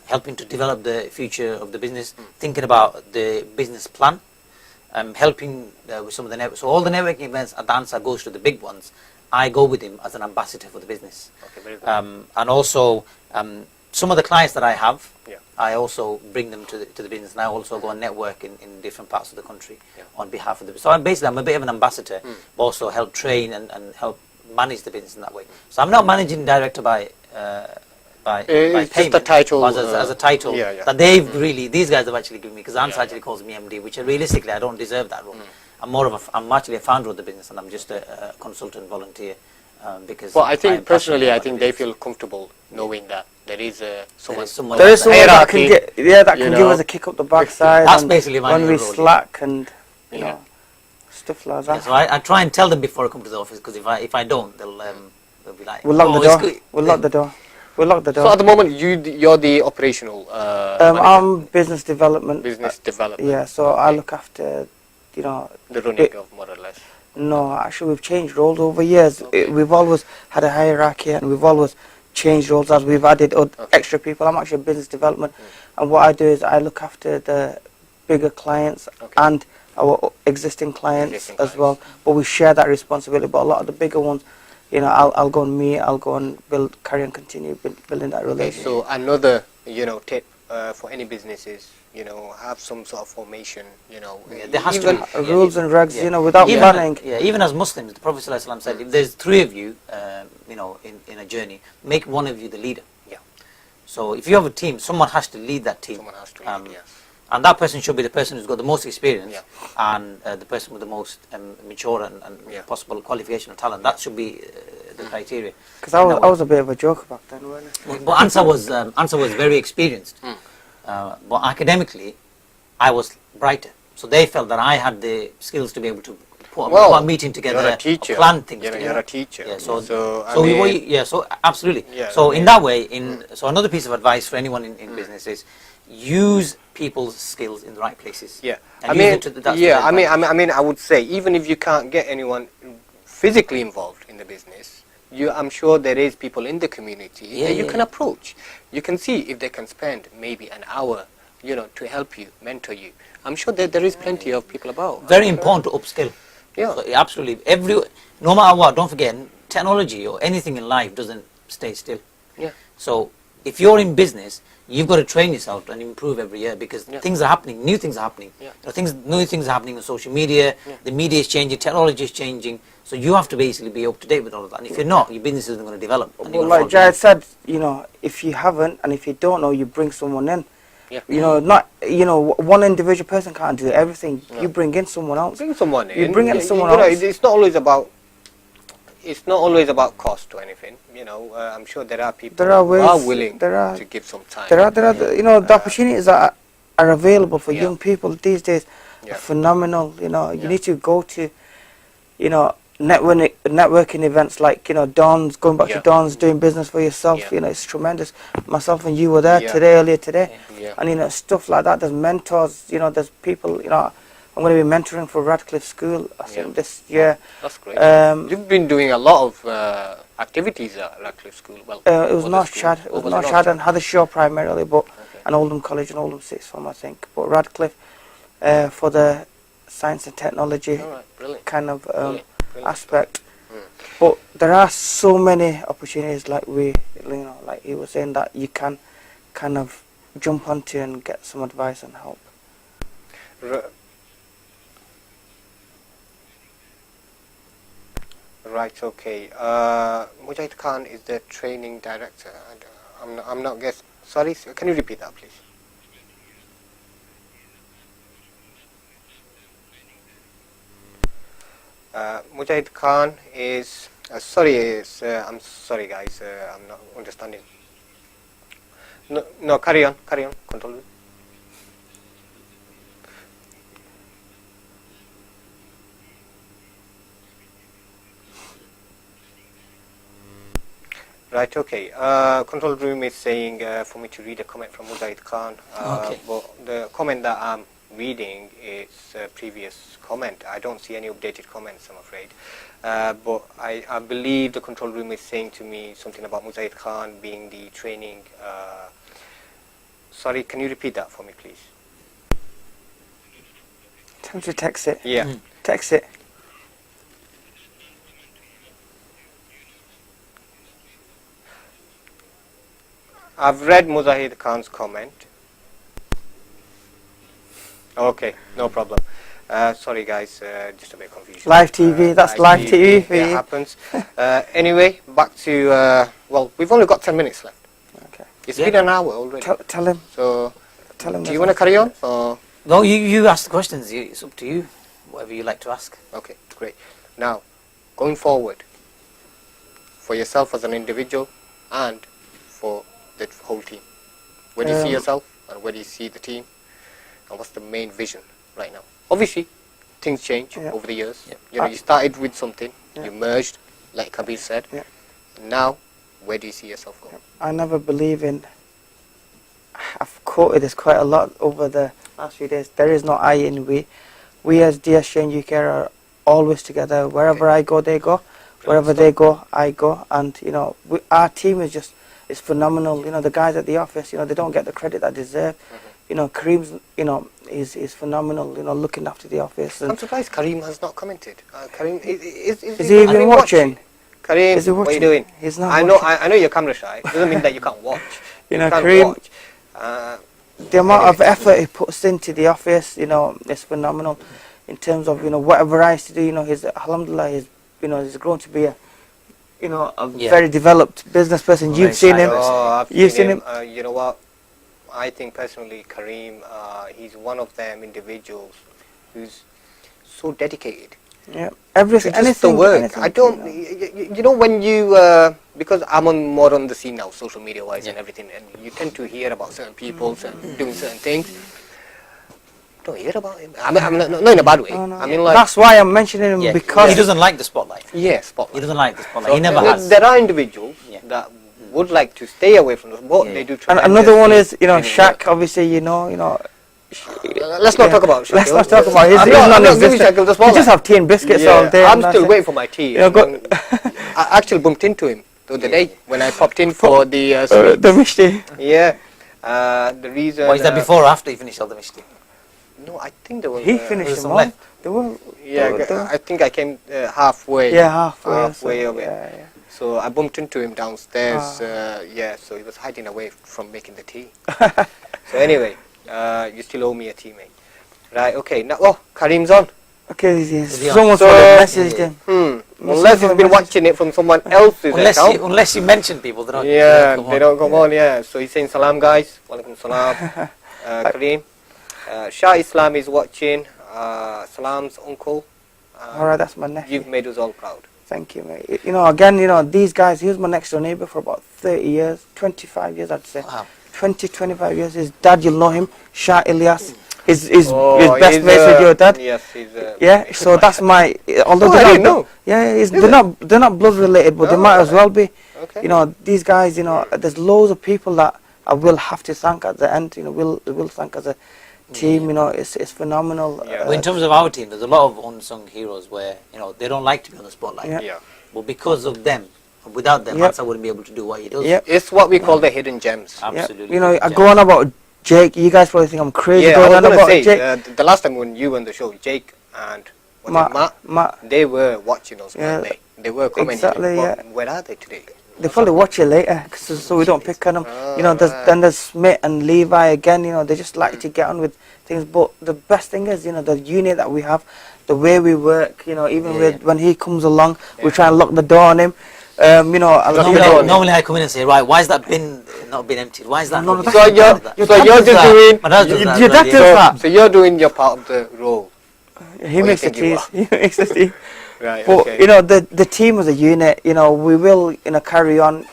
helping to develop the future of the business, thinking about the business plan, helping with some of the network. So all the networking events at Ansar goes to the big ones. I go with him as an ambassador for the business. And also, some of the clients that I have, I also bring them to the business, and I also go and network in different parts of the country on behalf of the business. So I'm a bit of an ambassador, but also help train and help manage the business in that way. So I'm not managing director by payment, just a title, as a title that they've really, these guys have actually given me, because Ansar actually calls me MD, which realistically I don't deserve that role. I'm actually a founder of the business, and I'm just a consultant volunteer. Because I think personally, I think they feel comfortable knowing that there is someone that can give us a kick up the backside. That's basically my when we role, slack and stuff like that. So I try and tell them before I come to the office, because if I don't, they'll be like, we'll lock the door. We'll lock the door. We'll lock the door. So at the moment, you're the operational. I'm business development. Business development. Yeah, so I look after, the running of more or less. No, actually we've changed roles over years. We've always had a hierarchy, and we've always changed roles as we've added extra people. I'm actually business development, and what I do is I look after the bigger clients and our existing clients as well. But we share that responsibility. But a lot of the bigger ones, you know, I'll go and meet, I'll go and carry on, continue building that Okay, relationship. so another, you know, tip for any businesses, you know, have some sort of formation, you know. Yeah, there has to even, be. Rules and regs, Yeah. you know, without even, planning. even as Muslims, the Prophet ﷺ said, if there's three of you, you know, in a journey, make one of you the leader. Yeah. So if you have a team, someone has to lead that team. Someone has to lead, yes. And that person should be the person who's got the most experience, Yeah. and the person with the most mature and Yeah. possible qualification or talent. That should be the criteria. Because I was a bit of a joker back then, weren't I? But Ansar was very experienced. But academically, I was brighter. So they felt that I had the skills to be able to put a meeting together, you're a teacher. plan things You're together. a teacher. Yeah, so absolutely. Yeah, so in that way, so another piece of advice for anyone in business is use people's skills in the right places. Yeah, And use it to that's to their advantage. I would say, even if you can't get anyone physically involved in the business, I'm sure there is people in the community that you can approach. You can see if they can spend maybe an hour, you know, to help you, mentor you. I'm sure that there is plenty of people about. Very important to upskill. Yeah. So absolutely. No matter what, don't forget, technology or anything in life doesn't stay still. Yeah. So if you're in business, you've got to train yourself and improve every year, because things are happening, new things are happening. Yeah. New things are happening on social media, the media is changing, technology is changing, so you have to basically be up to date with all of that. And if you're not, your business isn't going to develop. And Well, like Jahed said, you know, if you haven't and if you don't know, you bring someone in. Yeah. You know, not, you know, one individual person can't do everything. You bring in someone else. Bring someone in. You bring in someone you know, else. It's not always about. It's not always about cost or anything. You know, I'm sure there are people There are who are ways, willing there are- to give some time. There are, you know, the opportunities that are available for Yeah. young people these days Yeah. are phenomenal. You know, you Yeah. need to go to, you know, networking events like, you know, Don's, going back to Don's, doing business for yourself. Yeah. You know, it's tremendous. Myself and you were there Yeah. earlier today. Yeah. And, you know, stuff like that. There's mentors, you know, there's people, you know, I'm going to be mentoring for Radcliffe School, I think, this year. That's great. Um, You've been doing a lot of activities at Radcliffe School. Well, It was other North schools. Chad. It was North Chad and Hathershaw primarily, but and Oldham College and Oldham Sixth Form, I think. But Radcliffe for the science and technology All right, brilliant. kind of Brilliant aspect. But there are so many opportunities, like you know, like he was saying, that you can kind of jump onto and get some advice and help. Right, okay. Mujahid Khan is the training director. I'm not guessing. Sorry, can you repeat that, please? Mujahid Khan is. I'm sorry, guys. I'm not understanding. No, carry on, control. Right, okay. Control room is saying for me to read a comment from Mujahid Khan. Okay. But the comment that I'm reading is a previous comment. I don't see any updated comments, I'm afraid. But I believe the control room is saying to me something about Mujahid Khan being the training. Sorry, can you repeat that for me, please? Tell me to text it. Yeah. Text it. I've read Mujahid Khan's comment. Okay, no problem. Sorry guys, just a bit confused. Live TV, that's live TV for It you. happens. Anyway, back to, well, we've only got 10 minutes left. Okay. It's been an hour already. Tell him. So, Tell him. do you want to carry on? Or? No, you ask the questions. It's up to you. Whatever you like to ask. Okay, great. Now, going forward, for yourself as an individual and for the whole team, where do you see yourself and where do you see the team? And what's the main vision right now? Obviously, things change over the years. Yeah. You know, you started with something, Yeah. you merged, like Kabir said. Yeah. Now, where do you see yourself going? I never believe in. I've quoted this quite a lot over the last few days. There is no I in we. We as DSJ and UK are always together. Wherever I go, they go. Wherever they go, I go. And you know, our team is it's phenomenal. You know, the guys at the office, you know, they don't get the credit they deserve. You know, Kareem's, you know, is phenomenal. You know, looking after the office. And I'm surprised Kareem has not commented. Kareem, is he even watching? Kareem, Is he what are you watching? doing? He's not I know, watching. I know you're camera shy. It doesn't mean that you can't watch. You know, can't Kareem, watch. the amount of Anyway. effort he puts into the office, you know, is phenomenal. In terms of, you know, whatever I used to do, you know, he's, alhamdulillah, he's grown to be a very developed business person. Well, You've very seen him. tight. Oh, I've You've seen seen him. You know what? I think personally, Kareem, he's one of them individuals who's so dedicated. Yeah, everything, To just anything, the work. anything, I don't. You know, when you because I'm more on the scene now, social media wise and everything, and you tend to hear about certain people doing certain things. Don't hear about him. I mean, I'm not in a bad way. No, no. I mean, like, That's why I'm mentioning him, Yeah, because he doesn't like the spotlight. yeah, He spotlight. doesn't like the spotlight. So He never there, has. there are individuals Yeah. that would like to stay away from the sport. Yeah. They do. and another one is, you know, tremendous Shaq. Obviously, you know. Let's not talk about Shaq. Let's not talk about his. I'm He's not giving non-existent. Shaq the We spotlight. just have tea and biscuits all day. I'm and that's still it. waiting for my tea. You know, go- And I actually bumped into him the other day when I popped in for the sweets. The mishti. Yeah. The reason. What is that before or after you finish all the mishti? No, I think there was. He finished some them all. left. They were. Yeah, they were- I think I came halfway. Yeah, halfway. or Halfway so. of it. Yeah, So I bumped into him downstairs. Yeah, so he was hiding away from making the tea. yeah. So anyway, you still owe me a tea, mate. Right, okay. Now, oh, Kareem's on. Okay, Is he on? someone's So- messaged him. Unless he's been watching it from someone else's account. Unless you mention people, they don't. Yeah, come they on. don't come on, yeah. So he's saying salam, guys. Walaikum salam. Kareem. Shah Islam is watching. Salam's uncle. Alright, that's my nephew. You've made us all proud. Thank you, mate. You know, again, you know, these guys, he was my next door neighbor for about 30 years, 25 years, I'd say. Wow. 20, 25 years. His dad, you'll know him, Shah Ilyas. His Oh, best he's, mates with your dad. Yes, he's. Yeah, so that's my. Although Oh, I didn't know. Yeah, Is they're not blood related, but they Oh, might as well be. Okay. You know, these guys. You know, there's loads of people that I will have to thank at the end. You know, will thank as a team. You know, it's phenomenal. Yeah. Well, in terms of our team, there's a lot of unsung heroes where they don't like to be on the spotlight. Yeah. Yeah. But because of them, without them, Yep. Ansar wouldn't be able to do what he does. Yep. It's what we call the hidden gems. Yeah. Absolutely. You know, I Yeah. go on about Jake. You guys probably think I'm crazy Yeah, I going was on going to about say, Jake. the last time when you were on the show, Jake and Matt, they were watching us, Yeah. weren't they were commenting. Exactly, but yeah. where are they today? They probably watch it later, so we don't pick on them. You know, there's Smith and Levi again. You know, they just like to get on with things. But the best thing is, you know, the unit that we have, the way we work. You know, even when he comes along, we try and lock the door on him. You know, Normally I come in and say, right, why is that bin not been emptied? Why is that? No, not that's been So emptied? you're just doing. My dad does that your as well, dad yeah. does that. So you're doing your part of the role. He What makes do the you teas. think He makes the tea. Right. But okay. you know, the team as a unit, you know, we will, you know, carry on.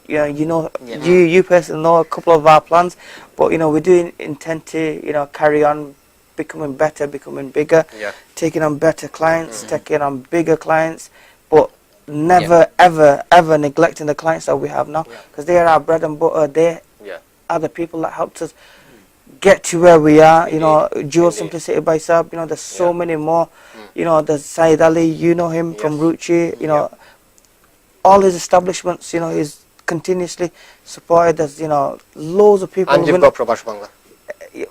You know, Yeah. you personally know a couple of our plans, but you know, we do intend to, you know, carry on, becoming better, becoming bigger, Yeah. taking on better clients, taking on bigger clients, but never, ever neglecting the clients that we have now, because they are our bread and butter. They Yeah. are the people that helped us get to where we are. You know, Jewel Indeed. Simplicity by Sab. You know, there's so Yeah. many more. You know, there's Saeed Ali. You know him from Yes. Ruchi. You know, all his establishments. You know, he's continuously supported. There's, you know, loads of people. And you've got Prabhash Bangla.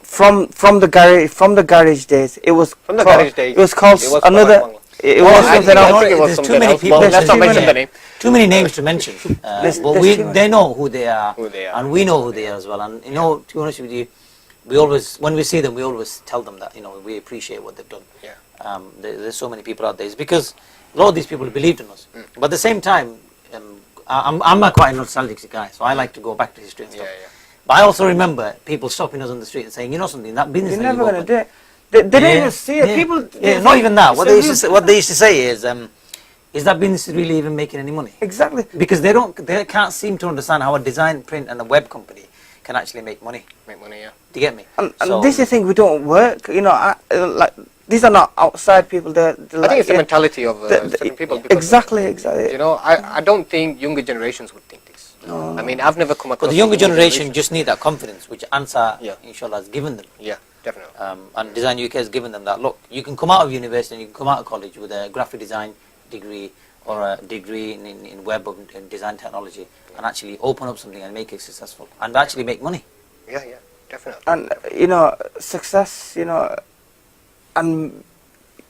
From the garage days. It was From the called- garage days. It was called It was another. Prabhash Bangla. It Oh, was I something think else. it was There's something too many else. people. Well, let's not too mention many. the name. Too many names to mention. There's But too many. they know who they are, Who they are. and we know who they are as well. And you know, to be honest with you, we always, when we see them, we always tell them that we appreciate what they've done. Yeah. There's so many people out there. It's because a lot of these people believed in us. But at the same time, I'm a quite a nostalgic guy, so I like to go back to history and stuff. Yeah, yeah. But I also remember people stopping us on the street and saying, you know something, that business You're that never you gonna opened, do it. They didn't even see it. yeah, People. yeah, not even that. What So they used to say is that business really even making any money? Exactly. Because they can't seem to understand how a design, print, and a web company can actually make money. Make money, yeah. Do you get me? And So- this is the thing, we don't work. You know, like these are not outside people. They're I like, think it's the mentality of certain people. because, Exactly. You know, I don't think younger generations would think this. I mean, I've never come across. But the younger generation just need that confidence, which Ansar, Yeah. inshallah, has given them. Yeah, definitely. And Design UK has given them that. Look, you can come out of university and you can come out of college with a graphic design degree or a degree in web and design technology and actually open up something and make it successful and actually make money. Yeah, definitely. And you know, success. You know, and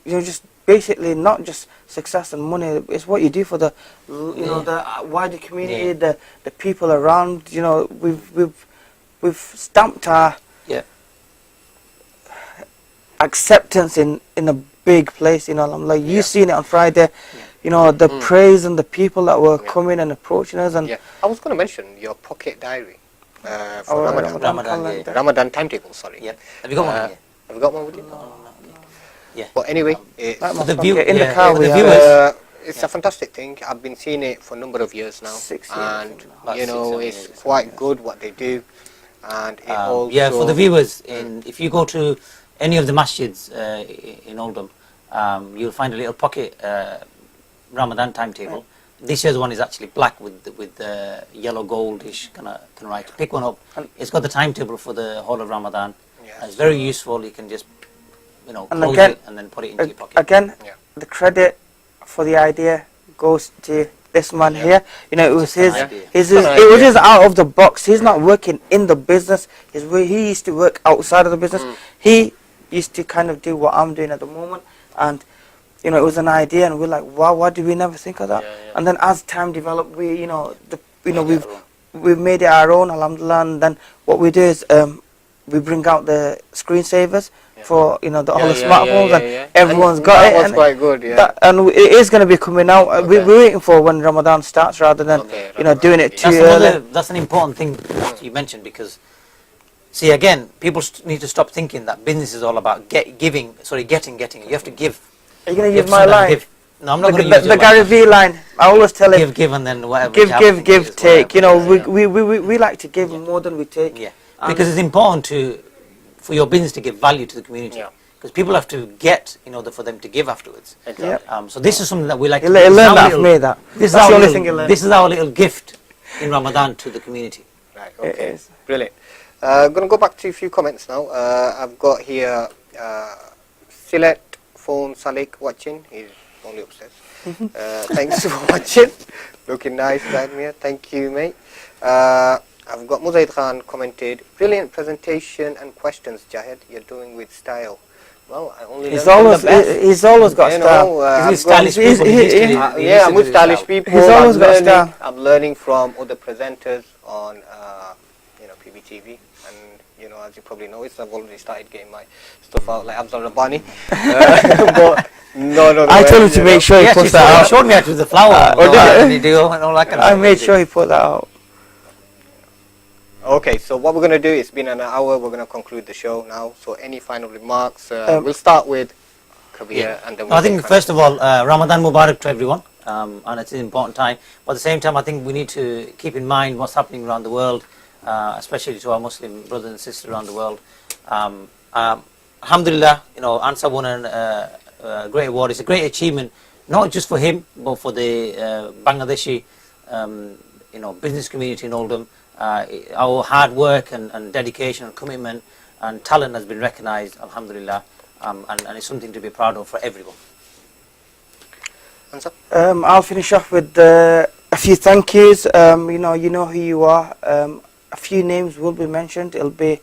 you know, just basically not just success and money. It's what you do for the, you know, the wider community, the people around. You know, we've stamped our acceptance in a big place. You know, I'm like you seen it on Friday. You know, the praise and the people that were coming and approaching us. And I was going to mention your pocket diary for Ramadan. Ramadan timetable. Sorry. Yeah. Have you got one? Have you got one with you? No. Yeah. But anyway, for the view, in the car for we the have. viewers. it's a fantastic thing. I've been seeing it for a number of years now, 6 years, and about you know 6-7 it's years, quite good what they do, and it also for the viewers, if you go to any of the masjids in Oldham, you'll find a little pocket Ramadan timetable. This year's one is actually black with the yellow goldish kind of write. Pick one up. It's got the timetable for the whole of Ramadan. It's very useful. You can just close it and then put it into your pocket. Again, the credit for the idea goes to this man here. You know, it was it was his out of the box. He's not working in the business. He used to work outside of the business. He used to kind of do what I'm doing at the moment, and you know, it was an idea, and we're like, wow, why did we never think of that? And then as time developed, we've made it our own, alhamdulillah. And then what we do is we bring out the screensavers for the all the smartphones, and everyone's got it. That was quite good, and it is going to be coming out. We're waiting for when Ramadan starts, rather than doing it too early. That's an important thing you mentioned, because see, again, people need to stop thinking that business is all about getting. You have to give. Are you going to use my line? No, I'm not going to use the Gary V line. I always tell him give, and then whatever. Give, take. You know, we like to give more than we take. Yeah, because it's important for your business to give value to the community. Because people have to get in order for them to give afterwards. Exactly. So this is something that we like to learn that from me. That's the only thing you learn. This is our little gift in Ramadan to the community. Right. Okay. It is. Brilliant. I'm going to go back to a few comments now. I've got here Silet Phone Salik watching. He's only upstairs. Thanks for watching. Looking nice, Jahed Miah. Thank you, mate. I've got Muzaid Khan commented, brilliant presentation and questions, Jahed. You're doing with style. Well, I only he's always got style. He's stylish people. I'm with stylish people. He's always got style. I'm learning from other presenters on PBTV, and as you probably know, I've already started getting my stuff out like Abdul Rabbani. But no. I told him to make sure he puts that out. He showed me actually the flower. I made sure he put that out. Okay, so what we're going to do, it's been an hour, we're going to conclude the show now. So any final remarks? We'll start with Kabir, and then I think first of all, Ramadan Mubarak to everyone, and it's an important time. But at the same time, I think we need to keep in mind what's happening around the world, especially to our Muslim brothers and sisters around the world. Alhamdulillah, Ansar won a great award. It's a great achievement, not just for him, but for the Bangladeshi, business community in Oldham. Our hard work and dedication and commitment and talent has been recognised, alhamdulillah, and it's something to be proud of for everyone. I'll finish off with a few thank yous. You know who you are. A few names will be mentioned. It'll be,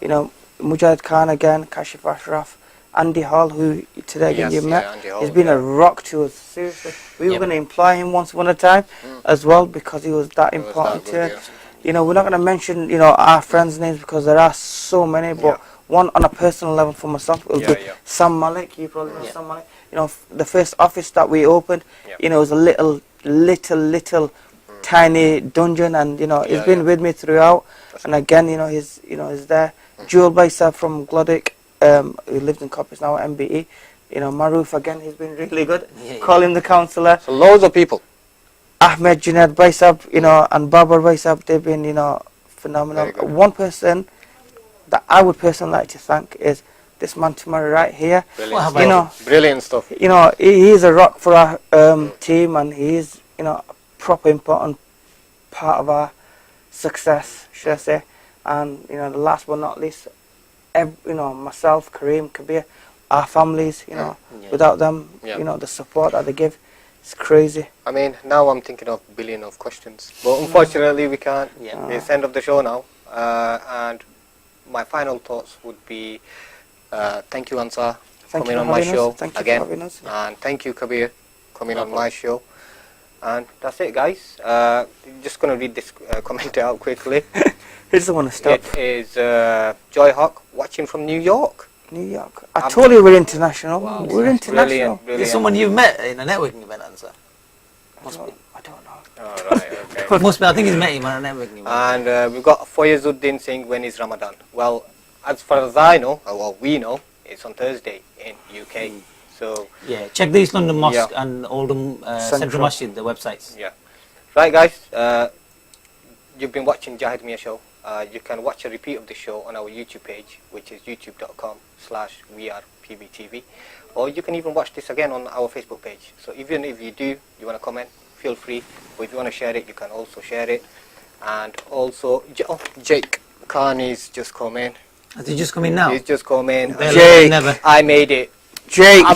Mujahid Khan again, Kashif Ashraf, Andy Hall, who today again you met. He's been a rock to us. Seriously, we were going to employ him once upon a time as well, because he was that important to us. We're not going to mention, our friends' names, because there are so many, but one on a personal level for myself will be Sam Malik. You probably know Sam Malik. The first office that we opened, it was a little tiny dungeon, and he's been with me throughout. And again, he's there. Jewel Baisa from Glodick, who lives in Coppers now at MBE. Maruf again, he's been really good. Call him the counsellor. So loads of people. Ahmed Junaid Baisab, and Babar Baisab, they've been, phenomenal. One person that I would personally like to thank is this man tomorrow right here. Brilliant stuff. He's a rock for our team, and he's, a proper important part of our success, should I say. And, the last but not least, myself, Kareem, Kabir, our families, without them, the support that they give. It's crazy. I mean, now I'm thinking of billion of questions, but unfortunately we can't. It's the end of the show now. And my final thoughts would be, thank you, Ansar, Thank coming you on for my having us. show Thank you again. for having us. And thank you, Kabir, coming No on problem. my show. And that's it, guys. Just going to read this comment out quickly. He doesn't want to stop. It is Joy Hawk watching from New York. New York. I told you we're international. Wow. We're international. Brilliant, Is brilliant. someone you've met in a networking event, Ansar? Must be. I don't know. All right, okay. Must be. I think he's met him at a networking event. And we've got Foyazuddin saying, when is Ramadan? Well, as far as I know, or well, we know, it's on Thursday in UK. So, Yeah, check the East London Mosque Yeah. and Oldham Central Central. Masjid, the websites. yeah. Right, guys, you've been watching Jahed Miah Show. You can watch a repeat of the show on our YouTube page, which is youtube.com/wearepbtv. Or you can even watch this again on our Facebook page. So even if you want to comment, feel free. Or if you want to share it, you can also share it. And also, Jake Carney's just come in. Has he just come in now? He's just come in. Well, Jake. Never. I made it. Jake. I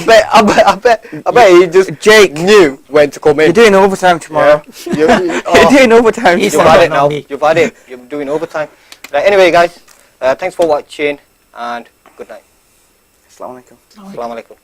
bet he just Jake. knew when to come in. You're doing overtime tomorrow. Yeah. You're doing overtime He's You've tomorrow. had it now. me. You've had it. You're doing overtime. Right, anyway, guys, thanks for watching and good night. Assalamu alaikum. Assalamu alaikum.